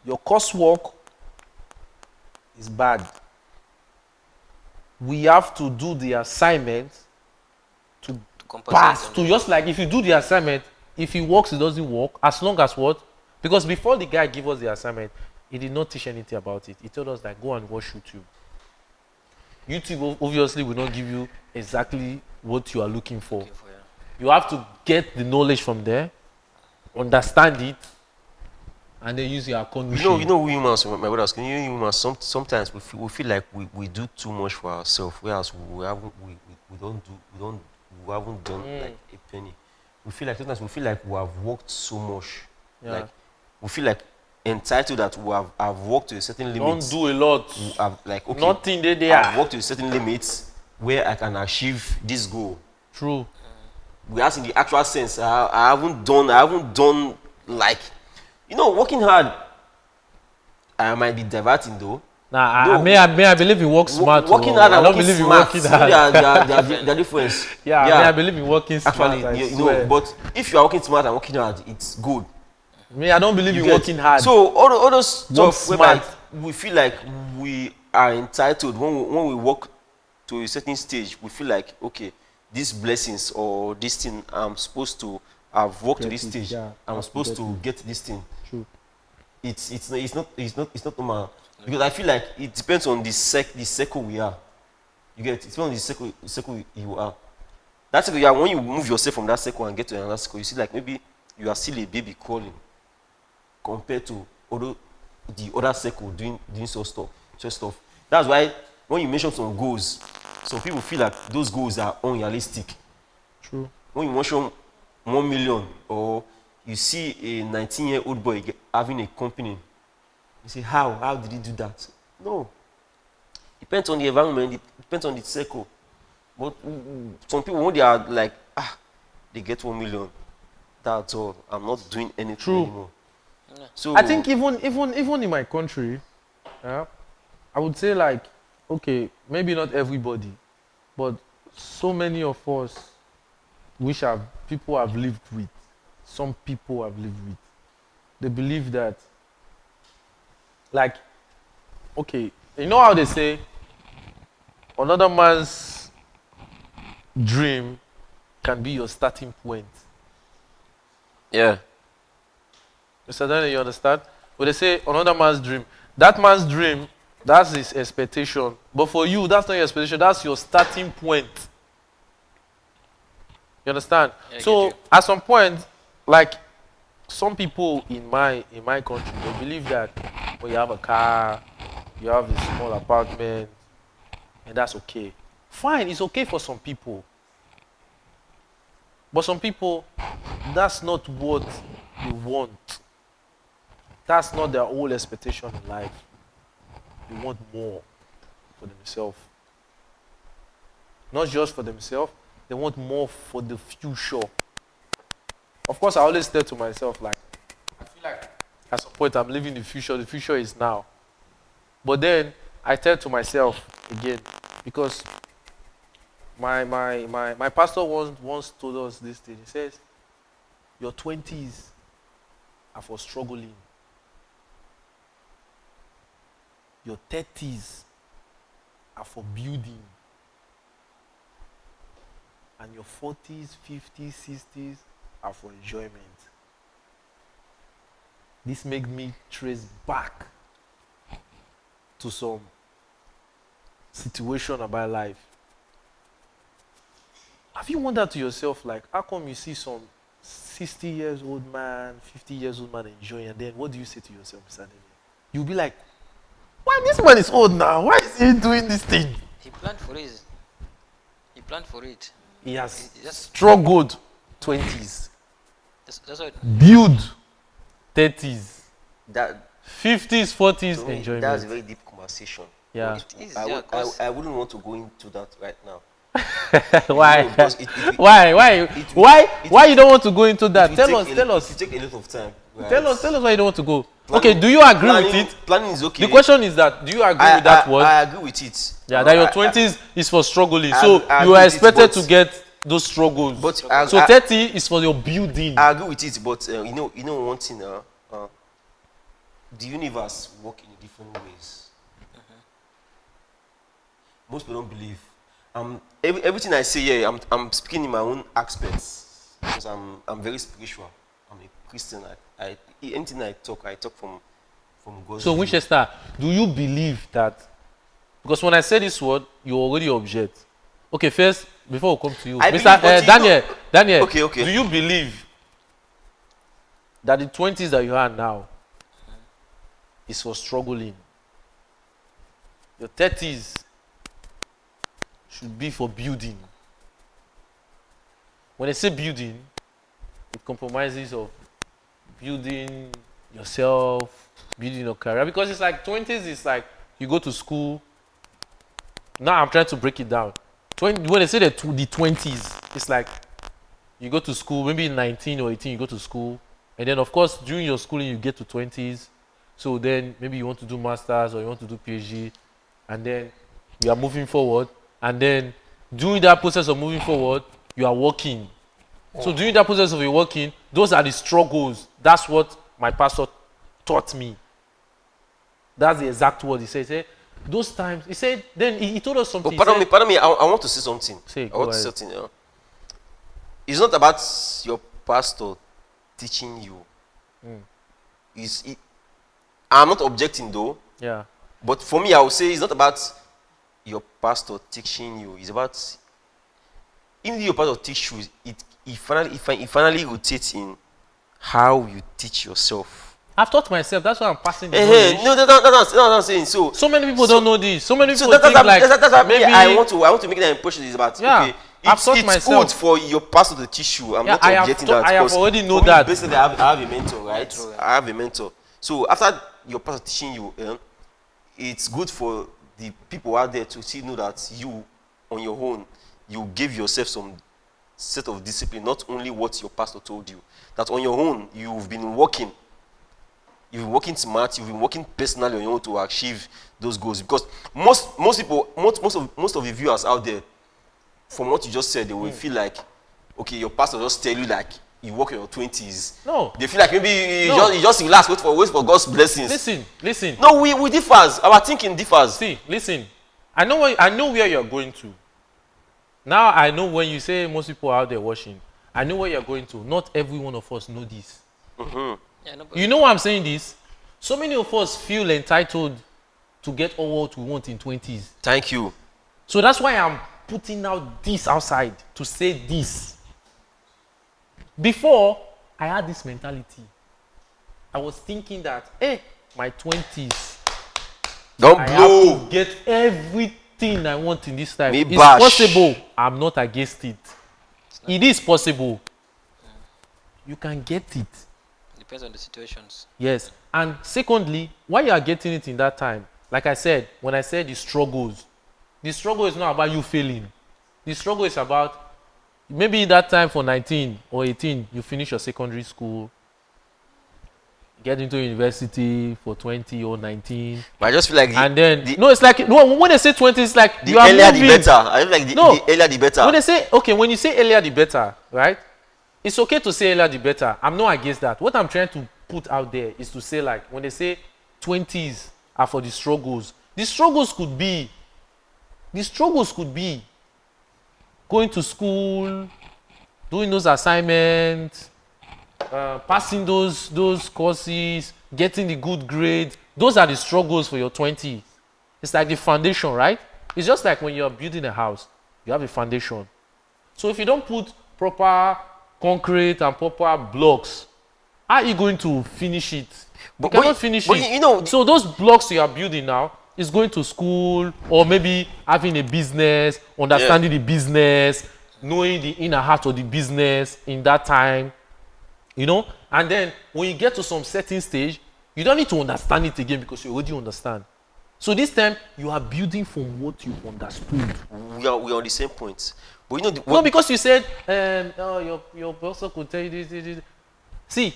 "Your coursework is bad. We have to do the assignment to compensate pass on to the- just like if you do the assignment, if it works, it doesn't work. As long as what? Because before the guy gave us the assignment, he did not teach anything about it. He told us that go and watch YouTube. YouTube obviously will not give you exactly what you are looking for. Okay, for, yeah. You have to get the knowledge from there, understand it, and then use your account. You know, we humans, my brother, asking you humans, sometimes we feel like we do too much for ourselves, whereas we haven't done like a penny. We feel like sometimes we feel like we have worked so much, Yeah. like we feel like entitled that we have worked to a certain limit. Don't do a lot. We have like okay, Nothing they I've are. worked to a certain limit where I can achieve this goal. True. Whereas in the actual sense, I haven't done like, you know, working hard. I might be diverting though. Nah, No. I believe in work smart. Working oh. hard and I don't working believe in smart, working you know, hard. they are different. I believe in working smart. Actually, I you swear. know, but if you are working smart and working hard, it's good. I don't believe You in get? working hard. So all those Work stuff whereby smart. we feel like we are entitled when we work to a certain stage, we feel like okay, these blessings or this thing I'm supposed to have worked to Get this it, stage. yeah, I'm have to supposed get to it. get this thing. True. It's not normal because I feel like it depends on the circle we are. You get it? It depends on the circle you are. That circle, yeah, when you move yourself from that circle and get to another circle, you see like maybe you are still a baby crawling compared to the other circle doing such stuff. That's why when you mention some goals, some people feel like those goals are unrealistic. True. When you mention 1 million or you see a 19-year-old boy having a company, you say, how did he do that? No. Depends on the environment, it depends on the circle. But some people, when they are like, they get 1 million, that's all. I'm not doing anything True. anymore. So I think even in my country, I would say like, okay, maybe not everybody, but so many of us, people have lived with, some people have lived with, they believe that, like, okay, you know how they say, another man's dream can be your starting point. yeah. Mr. Daniel, you understand? But they say another man's dream. That man's dream, that's his expectation. But for you, that's not your expectation. That's your starting point. You understand? Yeah, I So get you. at some point, like some people in my country, they believe that when you have a car, you have a small apartment, and that's okay. Fine, it's okay for some people. But some people, that's not what they want. That's not their whole expectation in life. They want more for themselves. Not just for themselves, they want more for the future. Of course, I always tell to myself, like, I feel like at some point I'm living the future is now. But then I tell to myself again, because my pastor once told us this thing. He says, your 20s are for struggling. Your 30s are for building. And your 40s, 50s, 60s are for enjoyment. this made me trace back to some situation about life. Have you wondered to yourself, like, how come you see some 60 years old man, 50 years old man enjoying, and then what do you say to yourself, Mr. Daniel? You'll be like, why this man is old now? Why is he doing this thing? He planned for it. He planned for it. He has He just- struggled 20s, That's what. build 30s, That 50s, 40s, to me, enjoyment. that's a very deep conversation. Yeah. It is. I, Yeah, would, 'cause I wouldn't want to go into that right now. Why? No, because Why you don't want to go into that? It Tell will us, take tell a- us. It will take a lot of time. Right? Tell us why you don't want to go. Planning- Okay, do you agree with planning- it? Planning is okay. The question is that, do you agree with that word? I agree with it. Yeah, that your I- 20s is for struggling. I- So I you agree are with it, expected but- to get those struggles. But So 30 is for your building. I agree with it, but you know one thing. The universe works in different ways. Most people don't believe. Everything I say here, I'm speaking in my own aspects because I'm very spiritual. I'm a Christian. Anything I talk from God's So view. Winchester, do you believe that? Because when I say this word, you already object. Okay, first, before we come to you, I Mr. believe, but you Daniel, Okay. do you believe that the 20s that you are now is for struggling? Your 30s should be for building. When I say building, it compromises of building yourself, building your career. Because it's like 20s is like you go to school. Now I'm trying to break it down. When they say the 20s, it's like you go to school, maybe 19 or 18, you go to school. And then, of course, during your schooling, you get to 20s. So then maybe you want to do masters or you want to do PhD. And then you are moving forward. And then during that process of moving forward, you are working. So during that process of your working, those are the struggles. That's what my pastor taught me. That's the exact word he said. He said, those times, he said, then he told us something. But pardon me. I want to say something. Say, I want to say something. It's not about your pastor teaching you. I'm not objecting though. Yeah. But for me, I would say it's not about your pastor teaching you. It's about even if your pastor teach you, it finally rotates in how you teach yourself. I've taught myself. That's why I'm passing the Hey, knowledge. no, that's what I'm saying. So Many people don't know this. So many people that's think like why maybe I want to make that impression is about Yeah, okay. I've taught It's myself. good for your pastor to teach you. I'm Yeah, not I have objecting taught- that. I have because already know for me, that. Basically, I have a mentor, right? True, yeah. I have a mentor. So after your pastor teaching you, it's good for the people out there to know that you, on your own, you give yourself some set of discipline, not only what your pastor told you. That on your own, you've been working smart, you've been working personally on your own to achieve those goals. Because most people, most of the viewers out there, from what you just said, they will feel like, okay, your pastor just tell you like you work in your 20s. No. They feel like maybe No. you just relax, wait for God's blessings. Listen. No, we differs. Our thinking differs. See, listen. I know where you're going to. Now I know when you say most people out there watching, I know where you're going to. Not every one of us know this. yeah, no, but You know why I'm saying this? So many of us feel entitled to get all what we want in 20s. Thank you. So that's why I'm putting out this outside to say this. Before, I had this mentality. I was thinking that, hey, my 20s, Don't I blow. have to get everything I want in this life. Me It's bash. possible. I'm not against it. It is possible. You can get it. depends on the situations. Yes. And secondly, why you are getting it in that time, like I said, when I said the struggle is not about you failing. The struggle is about maybe that time for 19 or 18, you finish your secondary school, get into university for 20 or 19. But I just feel like And then, it's like, no, when they say 20, it's like the you are earlier moving. the better. I feel like the earlier the better. When they say, okay, when you say earlier the better, right? It's okay to say earlier the better. I'm not against that. What I'm trying to put out there is to say, like, when they say 20s are for the struggles could be going to school, doing those assignments, passing those courses, getting the good grade. Those are the struggles for your 20s. It's like the foundation, right? It's just like when you're building a house, you have a foundation. So if you don't put proper concrete and proper blocks, how are you going to finish it? You cannot finish it. You know, so those blocks you are building now is going to school or maybe having a business, understanding the business, knowing the inner heart of the business in that time, you know. And then when you get to some certain stage, you don't need to understand it again because you already understand. So this time you are building from what you understood. we are on the same point. But you know, No, because you said, your person could tell you this. See,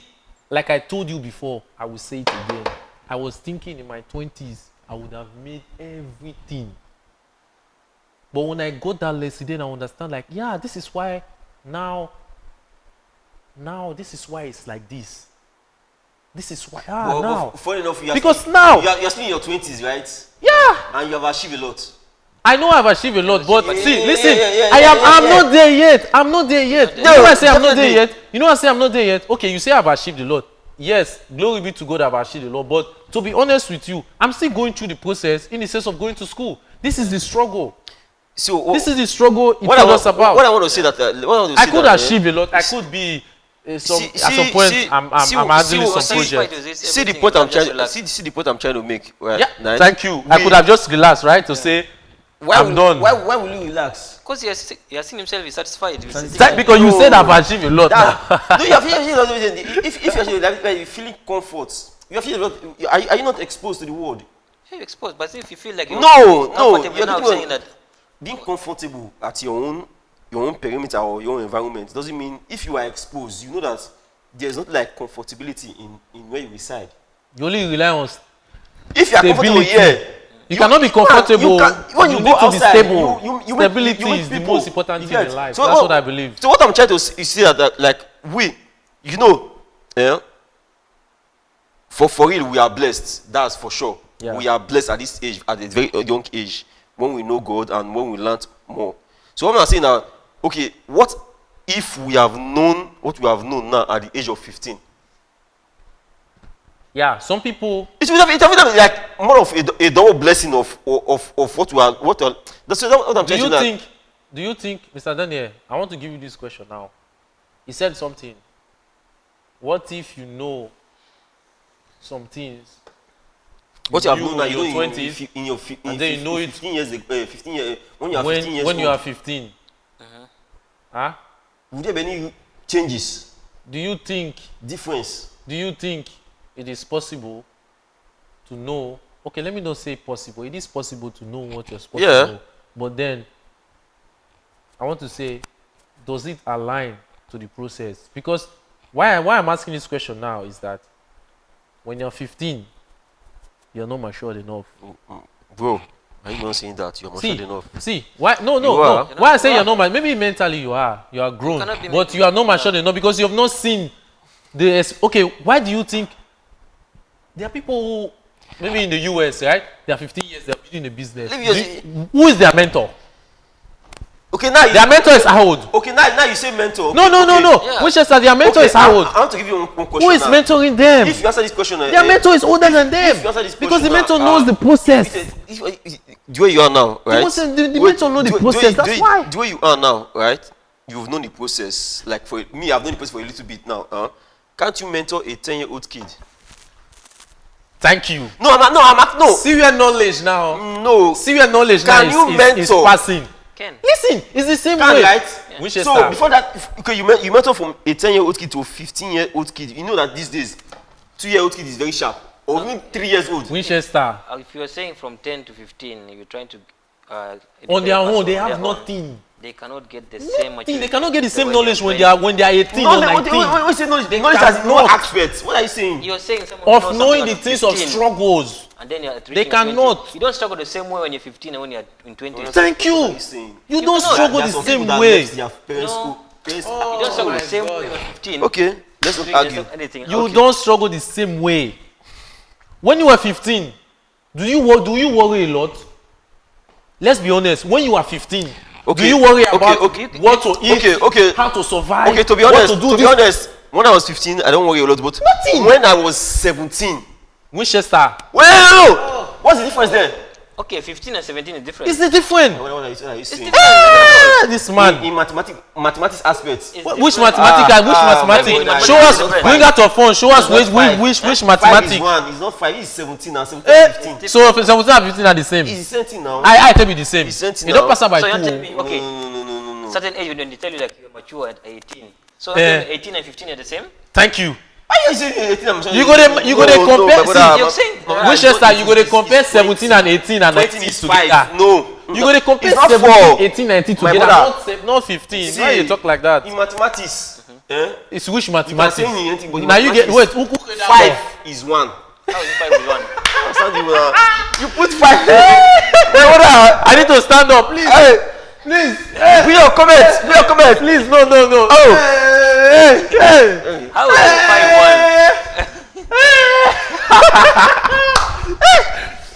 like I told you before, I will say it again. I was thinking in my 20s, I would have made everything. But when I got that lesson, then I understand, like, yeah, this is why now this is why it's like this. This is why, now. Funny enough, Because now, you're still in your 20s, right? yeah. And you have achieved a lot. I know I've achieved a lot, but see, listen, I'm I'm not there yet. I'm not there yet. You know why I say I'm not there definitely. yet? You know why I say I'm not there yet? Okay, you say I've achieved a lot. Yes, glory be to God, I've achieved a lot. But to be honest with you, I'm still going through the process in the sense of going to school. This is the struggle. So This is the struggle it what I was want, about. what I want to say that I could achieve a lot. I could be at some point. I'm handling some projects. See the point I'm trying to make. Right? Yeah, Right? thank you. I could have just relaxed, right, to say I'm done. Why will you relax? Because he has seen himself is satisfied. Because you said I've achieved a lot. No, you are feeling a lot. If you're actually like feeling comfort, you are feeling a lot. Are you not exposed to the world? You're exposed, but if you feel like you're No, comfortable you're now talking saying that. being comfortable at your own perimeter or your own environment doesn't mean if you are exposed, you know that there's not like comfortability in where you reside. You only rely on. If you are comfortable here, You cannot be comfortable. When you need go to be outside, stable. you meet Stability is the people. most important You thing in get? life. So That's what I believe. So what I'm trying to say that like for real, we are blessed. That's for sure. Yeah. We are blessed at this age, at a very young age, when we know God and when we learn more. So what I'm saying now, okay, what if we have known what we have known now at the age of 15? Yeah, some people. It would have been like more of a double blessing of what we are. That's what I'm trying to say. Do you think, Mr. Daniel, I want to give you this question now. He said something. What if you know some things? What you have known now, in your you know 20s, in your and then you know it 15 years, 15 years, when you are 15 years when old. you are 15. Huh? Would there be any changes, Do you think it is possible to know? Okay, let me not say possible. It is possible to know what you're supposed to know. But then, I want to say, does it align to the process? Because why I'm asking this question now is that when you're 15, you're not matured enough. bro? Are you not saying that you're matured enough? See, why? No. are. Why I say you're not matured? Maybe mentally you are grown, cannot be but you are not matured enough because you have not seen the. Okay, why do you think there are people who maybe in the US, right? They are 15 years, they are building a business. Who is their mentor? Okay, now Their mentor is how old? Okay, now you say mentor. No. Yeah. Which is that their mentor is how old? I want to give you one question. Who is now. mentoring them? If you answer this question, Their mentor is older than them. if you answer this Because the question mentor now, knows the process. The way you are now, right? The mentor knows the process. That's why. The way you are now, right? You've known the process. Like for me, I've known the process for a little bit now. Can't you mentor a 10-year-old kid? Thank you. No. Serious knowledge now. No. Serious knowledge Can now you is mentor? passing. Ken. Listen, it's the same Can way. right? Yeah. Winchester. So before that, okay, you mentor from a 10-year-old kid to a 15-year-old kid. You know that these days, 2-year-old kid is very sharp. Or even 3 years old. Winchester. If you're saying from 10 to 15, you're trying to. On their own, they on have their own, nothing. They cannot get the same maturity. They cannot get the same way knowledge they're when trying. they are 18 No, or no, 19. what say knowledge? The knowledge has no cannot. aspects. What are you saying? You're saying someone knows Of something knowing when the you're things of 15, struggles. And then you're at They reaching 20. cannot. You don't struggle the same way when you're 15 and when you're in 20. Thank you. What are you saying? You don't cannot. struggle There are the some people same that way. left their parents No. who- parents- You don't struggle my the same God. way when you're 15. Okay, let's not argue. Anything. You Okay. don't struggle the same way. When you were 15, do you worry a lot? Let's be honest. When you are 15, do Okay, you worry okay, about okay. what to eat, Okay. how to survive, Okay, to be what honest, to do this? When I was 15, I don't worry a lot, but Nothing. when I was 17, Winchester. well, what's the difference there? Okay, 15 and 17 is different. It's the different. What are you saying? It's different. This man. In mathematics aspects. It's Which different. mathematics? Which mathematics? mathematics. Show us. Different. Bring out your phone. Show us It's not which 5 is mathematics. 1. It's not 5. It's 17 and 17 and 15. So 17 and 15 are the same. It's the same thing now. I tell you the same. It's the same thing You don't now. pass out by So you're 2. telling me, okay, No. certain age when they tell you like you're mature at 18. So Eh. 18 and 15 are the same? Thank you. Why you saying 18? I'm saying You go to compare. brother, You're saying Winchester, you go to compare it's 17 and 18 and 20 19 is together. 5. No. You go to compare It's not 17, 4. 18, 19 My together. brother. Not 15. See, Why you talk like that? In mathematics, It's which you can mathematics? say anything, but in Now you get mathematics, wait. Who created that 5 law? is 1. how is it 5 with 1? Understand you, you put 5. Hey, what are- I need to stand up, please. Hey, Please. bring your comments. Bring your comments. Please, no. Oh. How is it 5 1?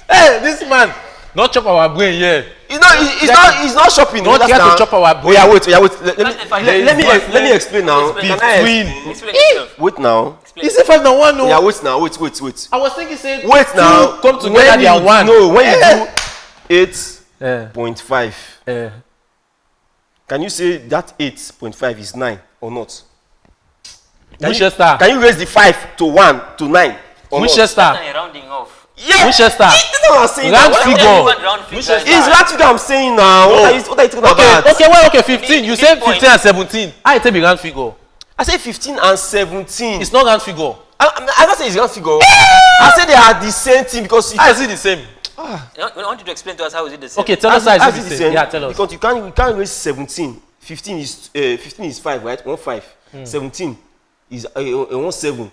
Hey, this man, not chop our brain here. It's not shopping. Not here to understand? chop our brain. Yeah, wait. Let me explain now. Between. Explain. Wait now. He said 5 and 1, no. Yeah, wait now. Wait. I was thinking, say Wait now. two come together, they are 1. No, when you do 8.5, Eh. can you say that 8.5 is 9 or not? Winchester. Can you raise the 5 to 1 to 9 or Winchester. Now you're rounding off. Yeah. Winchester. That's what I'm saying. Round now. figure. Everyone round figure. Winchester. It's that figure I'm saying now. No. What are you talking about? Okay, 15. You said 15 and 17. I tell me round figure. I said 15 and 17. It's not round figure. I don't say it's round figure. I said they are the same thing because I see the same. We want you to explain to us how is it the same. Okay, tell us how as is it the same. Yeah, tell us. Because you can't raise 17. 15 is 5, right? 1 5. 17 is 1 7.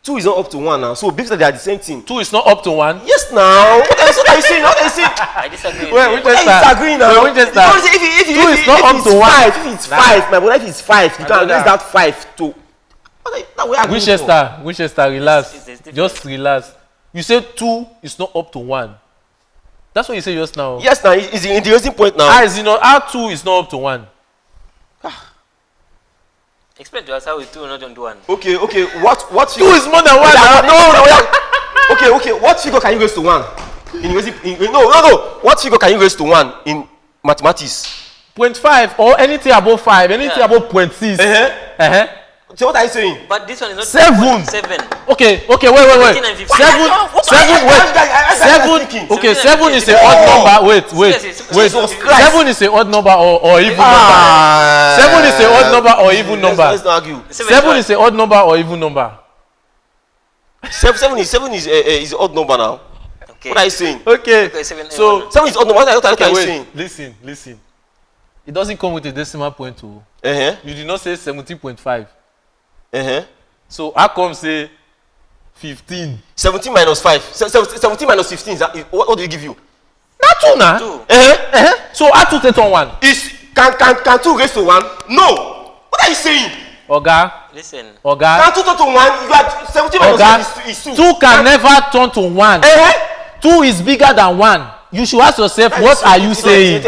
2 is not up to 1 now. So basically they are the same thing. 2 is not up to 1. Yes now. What are you saying? What are you saying? I disagree. with Wait, you. Winchester. Why you disagreeing now? Winchester. Because if 2 is not up to 1. 5, if it's 5, my brother, if it's 5, you can brother. raise that 5 to. What are you, now where are you going for? Winchester, relax. It's different. Just relax. You said 2 is not up to 1. That's what you said just now. Yes, now it's the raising point now. How is it not? How 2 is not up to 1? Explain to us how is 2 not on 1. Okay. What 2 figure? is more than 1. Okay. What figure can you raise to 1? No. What figure can you raise to 1 in mathematics? 0.5 or anything above 5, anything Yeah. above 0.6. So what are you saying? But this one is not 7. 7. Okay, wait. 18 and 15. 7. Okay, 7 is an odd number. Wait. Jesus Christ. 7 is an odd number or even number. 7 is an odd number or even number. Let's not argue. 7 is an odd number or even number. 7 is odd number now. Okay. What are you saying? Okay. Okay, 7, So 7 is odd number. What are you wait. saying? Listen. It doesn't come with a decimal point too. You did not say 17.5. So how come say 15? 17 minus 5. 17 minus 15 is that, what do you give you? Not 2 now. 2. So how 2 take on 1? Can 2 raise to 1? No. What are you saying? Oga. Listen. Can 2 turn to 1? You are 17 minus 5 is 2. 2 can never turn to 1. 2 is bigger than 1. You should ask yourself, what are you saying?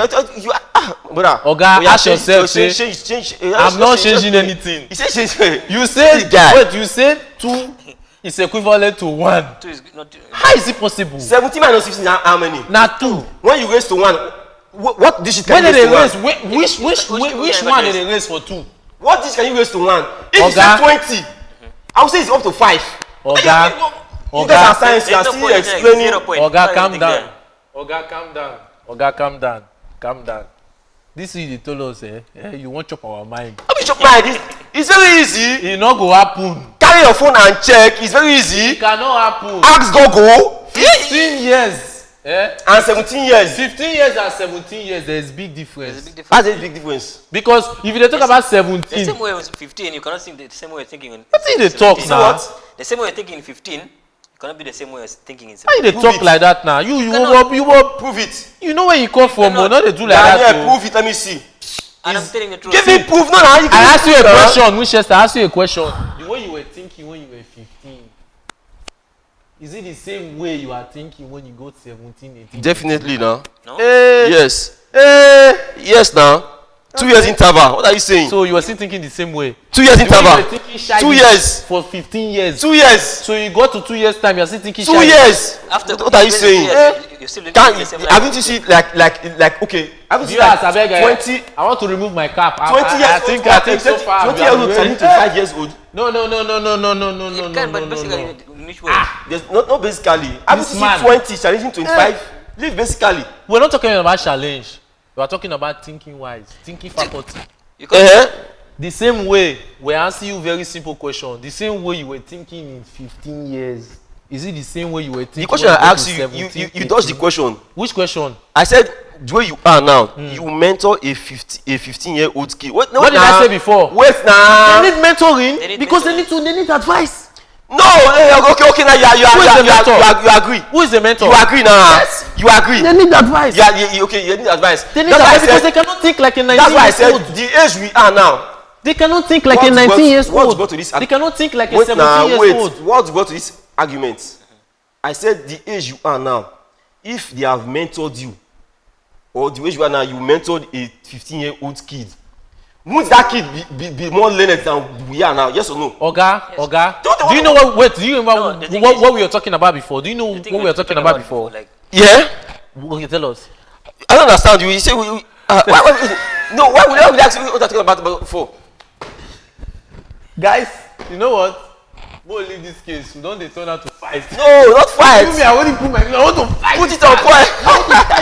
Brother, Oga, ask yourself, change. I'm not changing anything. You said 2 is equivalent to 1. 2 is not. How is it possible? 17 minus 15 are how many? Now 2. When you raise to 1, what digit can When you did raise they to 1? raise? Which one did they raise for 2? What digit can you raise to 1? If you Oga. say 20, I would say it's up to 5. Oga. You guys are science, you are still explaining. Oga, calm down. Oga, calm down. This is they told us, you want chop our mind. How you chop mind? It's very easy. It not go happen. Carry your phone and check. It's very easy. It cannot happen. Ask Google. 15 years. And 17 years. 15 years and 17 years, there is big difference. There's a big difference. That's a big difference. Because if you talk about The 17, same way with 15, you cannot think the same way you're thinking in. what did they talk 17. now? What? The same way you're thinking in 15, it cannot be the same way you're thinking in Why 17. they Prove talk it. like that now? You Prove it. know where you come from, cannot. but not they do like Yeah, that. prove it. Let me see. And I'm telling the truth. Give me proof. No, no. I asked you a question, Winchester. I asked you a question. The way you were thinking when you were 15, is it the same way you are thinking when you go 17, 18? Definitely now. No? Yes. Yes now. 2 years interval. What are you saying? So you were still thinking the same way. 2 years The way interval. you were thinking shy 2 years. for 15 years. 2 years. So you got to 2 years time, you're still thinking 2 shy. years. After What are you saying? you're still living in the same life. Haven't you seen like okay? Haven't you Viewers, seen like 20 I want to remove my cap. 20 years I think so far. 20 years old, 25 years old. No. It can, but basically, in which way? There's not basically. Haven't you man. seen 20 challenging 25? Live basically. We're not talking about challenge. We are talking about thinking wise, thinking faculty. Because The same way we answer you very simple question. The same way you were thinking in 15 years. Is it the same way you were thinking? The question I asked you, you dodged the question. Which question? I said the way you are now, you mentor a 15-year-old kid. What What did I say before? Wait now. They need mentoring They need because mentoring. they need advice. No, okay, now you agree. Who is the mentor? You agree now. Yes. You agree. They need advice. Okay, you need advice. They need That's why I advice because said, they cannot think like a 19 that's why I years said old. the age we are now. They cannot think like a What's 19 got- years what's old. got to this They cannot think like a Wait 17 now, years wait. old. What's got to this argument? I said the age you are now. If they have mentored you, or the age you are now, you mentored a 15-year-old kid. Won't that kid be more learned than we are now? Yes or no? Oga, Don't- do you know what? Wait, do you remember No, the thing what is- we were talking about before? Do you know The what thing we were talking about before? Like, Yeah. Okay, tell us. I don't understand you. You say why would we ask you what you're talking about before? Guys, you know what? We'll leave this case. We don't turn out to fight. No, not fight. I already put my. I want to fight. Put it on point.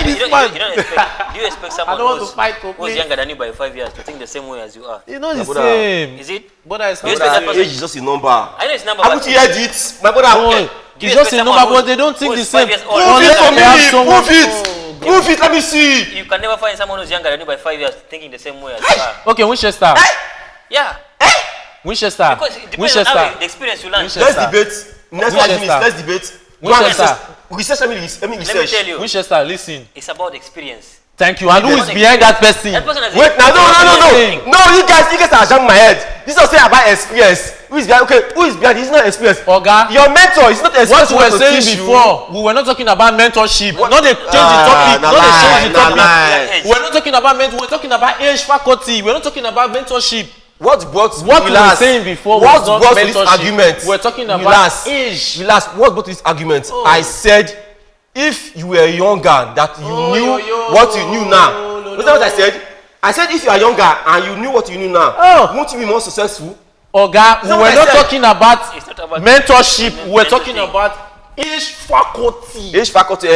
you don't expect. Do you expect someone don't want to who's, fight, who's please. younger than you by 5 years to think the same way as you are? It's not the brother. same. Is it? Brother, it's You not expect that the person- Age is just a number. I know it's number. Haven't you heard it? My brother. No, Do you it's just expect a number, someone but they don't think who the is same. 5 years old? Prove it Unless for they have me. someone- Prove it. Prove it. Let me see. You can never find someone who's younger than you by 5 years thinking the same way as you are. Okay, Winchester. Yeah. Winchester. Because it depends on how Winchester. the experience you learn. Winchester. Let's debate. Next 5 minutes. Let's debate. Go and Winchester. research. Let me Let me research. tell you, Winchester, listen. it's about experience. Thank you. And who is That behind that person? That person has Wait, now, no. You guys are jamming my head. This is not saying about experience. Who is behind? Okay, who is behind? It's not experience. Oga. Your mentor is not experience. What we were to saying teach you. before, we were not talking about mentorship. What? Not they change the topic. Nah, Not they lie, change the nah, topic. lie. We're not talking about mentor. We're talking about age faculty. We're not talking about mentorship. What brought What we were relax. saying before What was not brought this mentorship. argument? We're talking about Relax. age. Relax. What brought this argument? Oh. I said, if you were younger, that you knew what you knew now. That's what I said. I said if you are younger and you knew what you knew now, Oh. won't you be more successful? Oga, we what were I not said. talking about It's not about mentorship. We were talking mentorship. about age faculty. Age faculty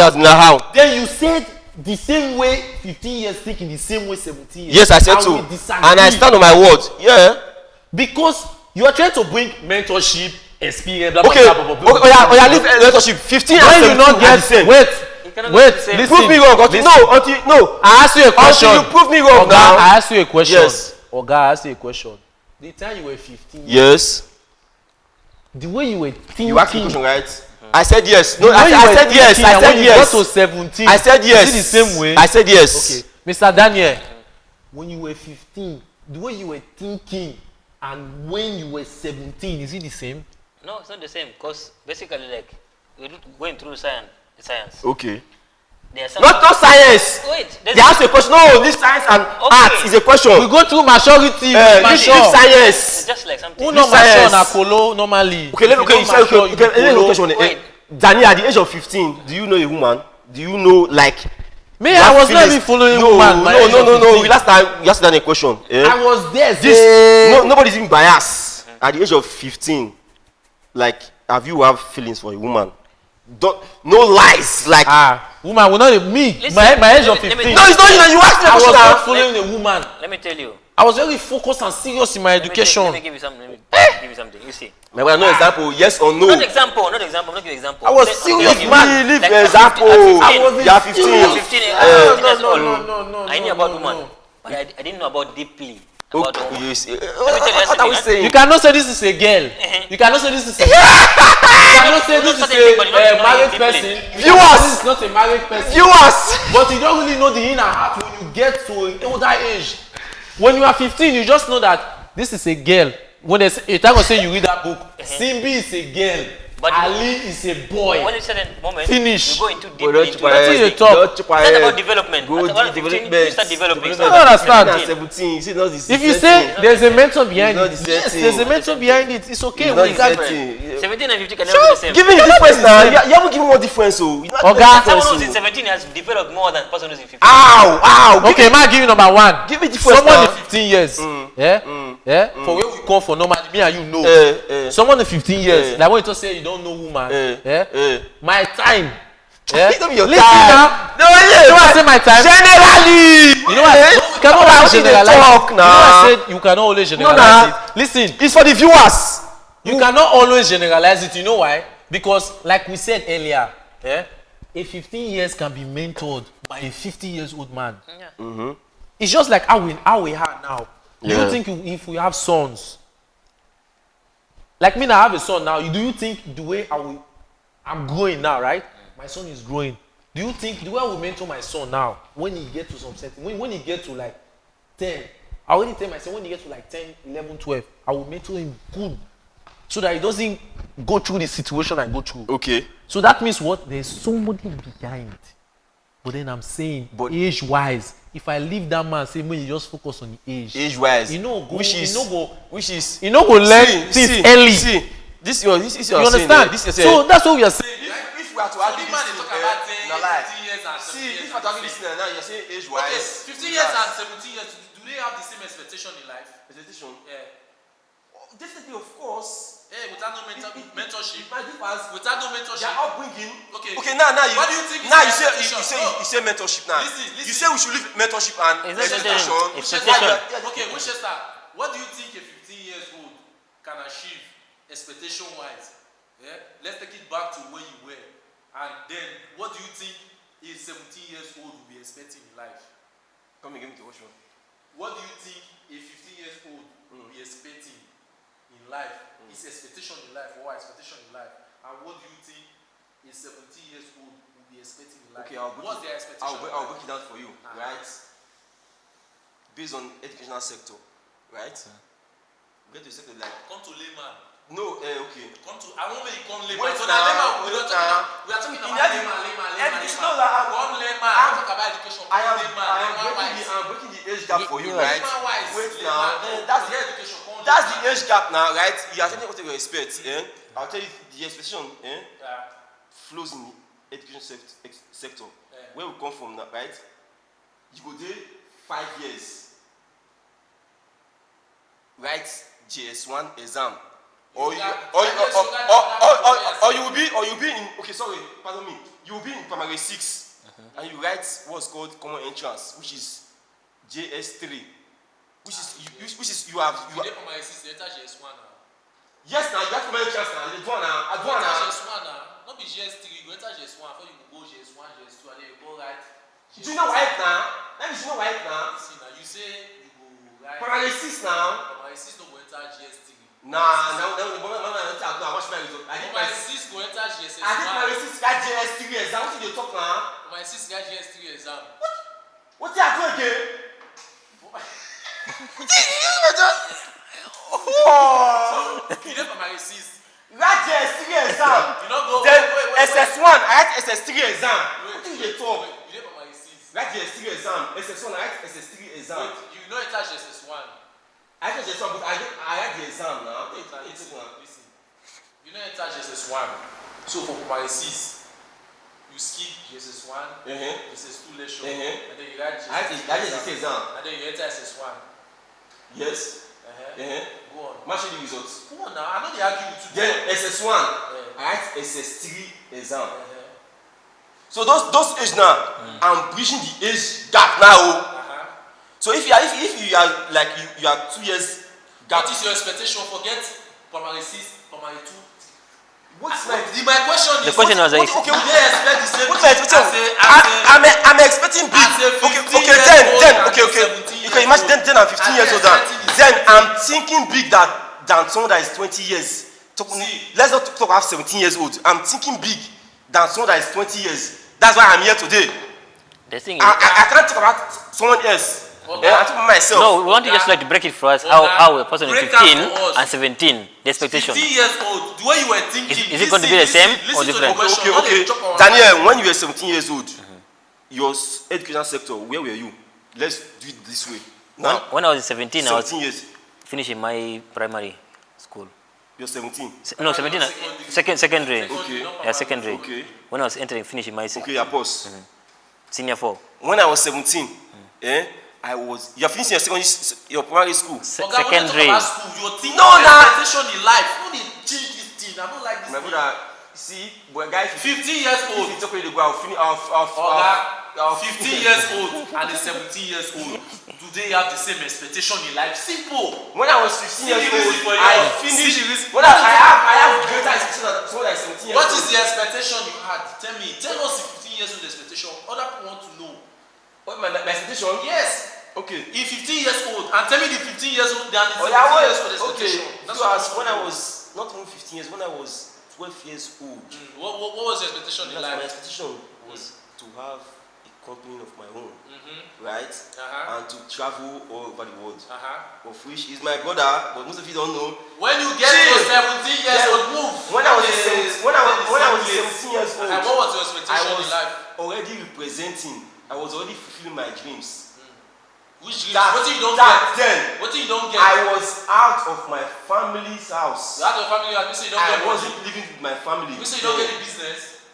has been how? Then you said the same way 15 years think in the same way 17 years. Yes, I said And so. we disagree. And I stand on my word. Yeah. Because you are trying to bring mentorship, experience, blah, blah, Okay. blah, blah, blah, blah, Okay. blah, blah. Leave mentorship. 15 and When 17 you not are get the same. wait, cannot wait, be the same. listen. Prove me wrong. Listen. No. I asked you a question. Until you prove me wrong Oga, now. I asked you a question. Yes. Oga, I asked you a question. The time you were 15, Yes. the way you were thinking, You asked me a question, right? I said yes. No, the way I you were said yes. thinking I and said when you yes. got to 17, I said yes. Is it the same way? I said yes. Okay, Mr. Daniel, when you were 15, the way you were thinking and when you were 17, is it the same? No, it's not the same. Because basically, like, we're going through science. Okay. There are some. Not science. Wait. They ask a question. No, this science and art is a question. We go through maturity. Leave mature. science. It's just like something. Who not This mature science. na kolo normally? Okay, If you you not say mature, you be let me kolo. question. Wait. Daniel, at the age of 15, do you know a woman? Do you know like? Me, you I have was not feelings? even following No, woman. my age of no. 15. Last time you asked that a question. Eh? I was there. This nobody's even biased. At the age of 15, like, have you have feelings for a woman? No lies. Like, woman will not me. Listen, my age of let me- 15. no, it's not you. You asked the I was question. not now. following a woman. Let me tell you. I was very focused and serious in my education. Let me give you something. Let me give you something. You see. My brother, no example. Yes or no? Not example. I'm not giving example. I was Let- serious, give you- man. Leave like, the at example. 15, I was You are 15. serious. 15, No. I knew about woman, but I didn't know about deeply. About Okay, woman. you see. me tell you What are we something, saying? You cannot say this is a girl. You cannot say this is a. You cannot say this is a married person. Viewers. This is not a married person. Viewers. But you don't really know the inner heart when you get to an older age. When you are 15, you just know that this is a girl. When there's a time of say you read that book, Simbi is a girl. But Ali is a boy. when a certain moment, Finish. you go into deep Don't into chip That's what you it. talk. It's not about development. Go At about deep 15, development. you start developing. I don't understand. 17, you see, not the If you same say thing. there's a mentor behind It's not it, the yes, same there's a thing. mentor behind it. It's okay. It's not We the got same it. thing. 17 and 15 can never be the same. Giving the difference now. You haven't given more difference, so. Oga. Someone who's in 17 has developed more than person who's in 15. Ow! Okay, man, give you number one. Give me difference Someone now. in 15 years. Yeah. For where we come for normally, me and you know. Someone in 15 years. Like when you say you don't know woman. My time. Yeah. Don't be your Listen time. now. No, You know I say my time. Generally. You know what? You cannot always generalize. Talk You know I said you cannot always generalize nah. it. Listen, It's for the viewers. you cannot always generalize it. You know why? Because like we said earlier, a 15 years can be mentored by a 50-years-old man. Yeah. It's just like how we are now. Do Yeah. you think if we have sons, like me now, I have a son now. Do you think the way I'm growing now, right? My son is growing. Do you think the way I will mentor my son now, when he gets to some setting, when he gets to like 10, I already tell myself when he gets to like 10, 11, 12, I will mentor him good so that he doesn't go through the situation I go through. Okay. So that means what? There's somebody behind. But then I'm saying, age-wise, if I leave that man, say, when you just focus on the age. Age-wise. You know, go, which is learn things early. See, this is your You saying. understand? This is So that's what we are saying. If we are to argue this thing, no lie. See, if we are to argue this thing now, you're saying age-wise. Okay, 15 years and 17 years, do they have the same expectation in life? Expectation. Yeah. Definitely, of course. Hey, without no mentorship. My difference. Without no mentorship. Their upbringing. Okay. Okay, now you. What do you think is now their you expectation? you say mentorship now. Listen. You say we should leave mentorship and It's not expectation. expectation. Okay, Winchester, what do you think a 15 years old can achieve expectation wise? Yeah? Let's take it back to where you were. And then, what do you think a 17 years old will be expecting in life? Come and give me the question. What do you think a 15 years old will be expecting in life? His expectation in life, or expectation in life. And what do you think a 17 years old will be expecting in life? Okay, what's their expectation? I'll break it down for you, right? Based on educational sector, right? Get to a sector like Come to layman. no, okay. Come to. I won't make you come layman. Wait So now, now wait layman. now. We are talking In about edu- layman. education, Layman. no, like, Come layman. I'm talking about education. I am Layman. breaking the age gap for you, Layman right? Layman-wise, Wait layman. now, that's the education. that's the age gap now, right? You are telling me what you expect. I'll tell you the expectation flows in the education sector. Where we come from now, right? You go there 5 years, right? JS1 exam, or you will be in pardon me. You will be in primary 6, and you write what's called common entrance, which is JS3, which is you have. my sister, JS1 now. Yes, now you have common entrance now. You do now. JS1 now. Not be JS3. You go enter JS1 before you go JS1, JS2, and then you go right. Do you know why now? Let me know why now. Listen now, you say you go right. Primary 6 now. My sister go enter JS3. Nah, I watch my result. I did My my sis go enter JS1. I did my resist that JS3 exam. What did you talk now? My sis got JS3 exam. What did I do again? You dey for my sis. That JS3 exam. You don't go. Then wait. SS1, I had SS3 exam. What did you talk? You dey for my sis. That JS3 exam. SS1, I had SS3 exam. Wait, you know enter JS1. I had JS1, but I had the exam now. Listen. You know enter JS1. So for my sis, you skip JS1, JS2 lecture, and then you write I had JS3 the exam. and then you enter SS1. Yes. Go on. Match the results. Come on now, I know they argue with you. Then SS1, I had SS3 exam. So those age now, I'm bridging the age gap now. So if you are like you are 2 years gap. What is your expectation? Forget primary 6, primary 2. What's my My question is. The question was like, Okay, would they expect the same? What's my expectation? I'm expecting big. Okay. You can imagine then I'm 15 years old. Then I'm thinking big than someone that is 20 years. Let's not talk about 17 years old. I'm thinking big than someone that is 20 years. That's why I'm here today. the thing is, I can't talk about someone else. I told myself. No, we want to just like to break it for us. How a person is 15 and 17, the expectation. 15 years old, the way you were thinking. Is it going to be the same or different? Okay. Daniel, when you were 17 years old, your education sector, where were you? Let's do it this way. Now, When I was 17, I was 17 years. finishing my primary school. You're 17. No, 17. Secondary. Okay. Yeah, secondary. Okay. When I was finishing my Okay, yeah, pause. senior 4. When I was 17, you're finishing your primary school. Secondary. You're thinking No, expectation in life. You need to change this thing. I don't like this My thing. brother, see, boy, guy, 15 years old. if you talk to the I'll finish. 15 years old and a 17 years old. Do they have the same expectation in life? Simple. When I was 15 years old, I finished. When I have greater expectation than someone that is 17 years What old. is the expectation you had? Tell me. Tell us the 15 years old expectation. Other people want to know. What my expectation? Yes. Okay. In 15 years old, and tell me the 15 years old than the 17 yeah, years old expectation. Okay. That's So what as when I was not even 15 years, when I was 12 years old, What was your expectation in my life? expectation was to have a company of my own, Mm-hmm. right? Uh-huh. And to travel all over the world. Uh-huh. Of which is my brother, but most of you don't know. When you get to 17 years old, move. When I was 17 years old, And what was your expectation I was in life? already representing. I was already fulfilling my dreams. Which dreams? That- What you don't that get? then, What you don't get? I was out of my family's house. You had your family, you say you don't I get wasn't living with my family. You say you don't get the business.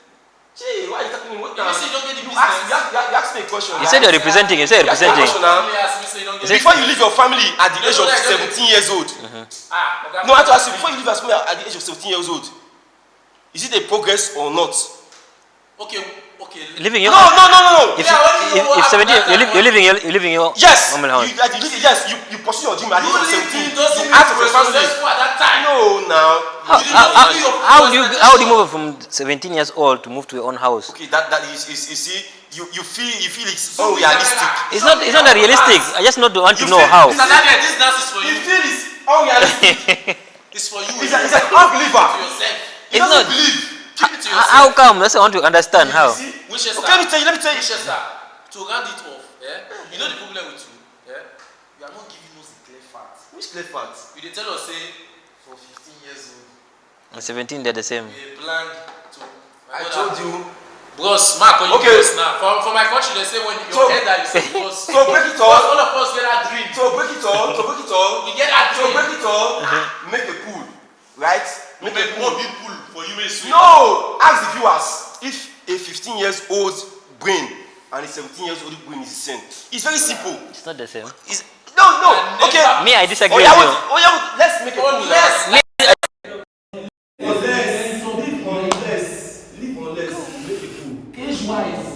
Gee, why are you talking to me? What You now? say you don't get the You business. asked me a question. You said you're representing. You said you're representing. Family ask me, say you don't get Before you leave your family at the You age know of that I don't 17 years old. okay. No, I have to ask you, before you leave your family at the age of 17 years old, is it a progress or not? Okay. Living your No. If, Yeah, when you if 17, after that, you're living your Yes. normal house. You pursue your dream at the You age of live 17. in doesn't You mean act you of were your family. successful at that time. No, now. How do you move from 17 years old to move to your own house? Okay, that is you see, you feel it's unrealistic. It's not that realistic. I just not want to know how. Mr. Daniel, this dance is for You you. feel it's unrealistic. It's for you. It's an unbeliever. To yourself. He It's doesn't not. believe. Keep it to yourself. How come? That's what I want to understand. How? You see? Winchester. Okay, let me tell you. Winchester. To round it off, you know the problem with you, you are not giving us the clear facts. Which clear facts? You dey tell us say for 15 years old, At 17, they're the same. they planned to. I told you. Bros, Mark, on you Okay. bros now. For my country, they say when your head that you say bros. So break it Because all. all of us get that dream. To break it all. We get that To dream. break it all. Make a pool, right? We make more people for you may swim. No, ask the viewers if a 15 years old brain and a 17 years old brain is the same. It's very simple. It's not the same. No. Okay. Me, I disagree Oh with yeah, you. let's make a pool. Unless Me, Live on less. Make a pool. Age-wise,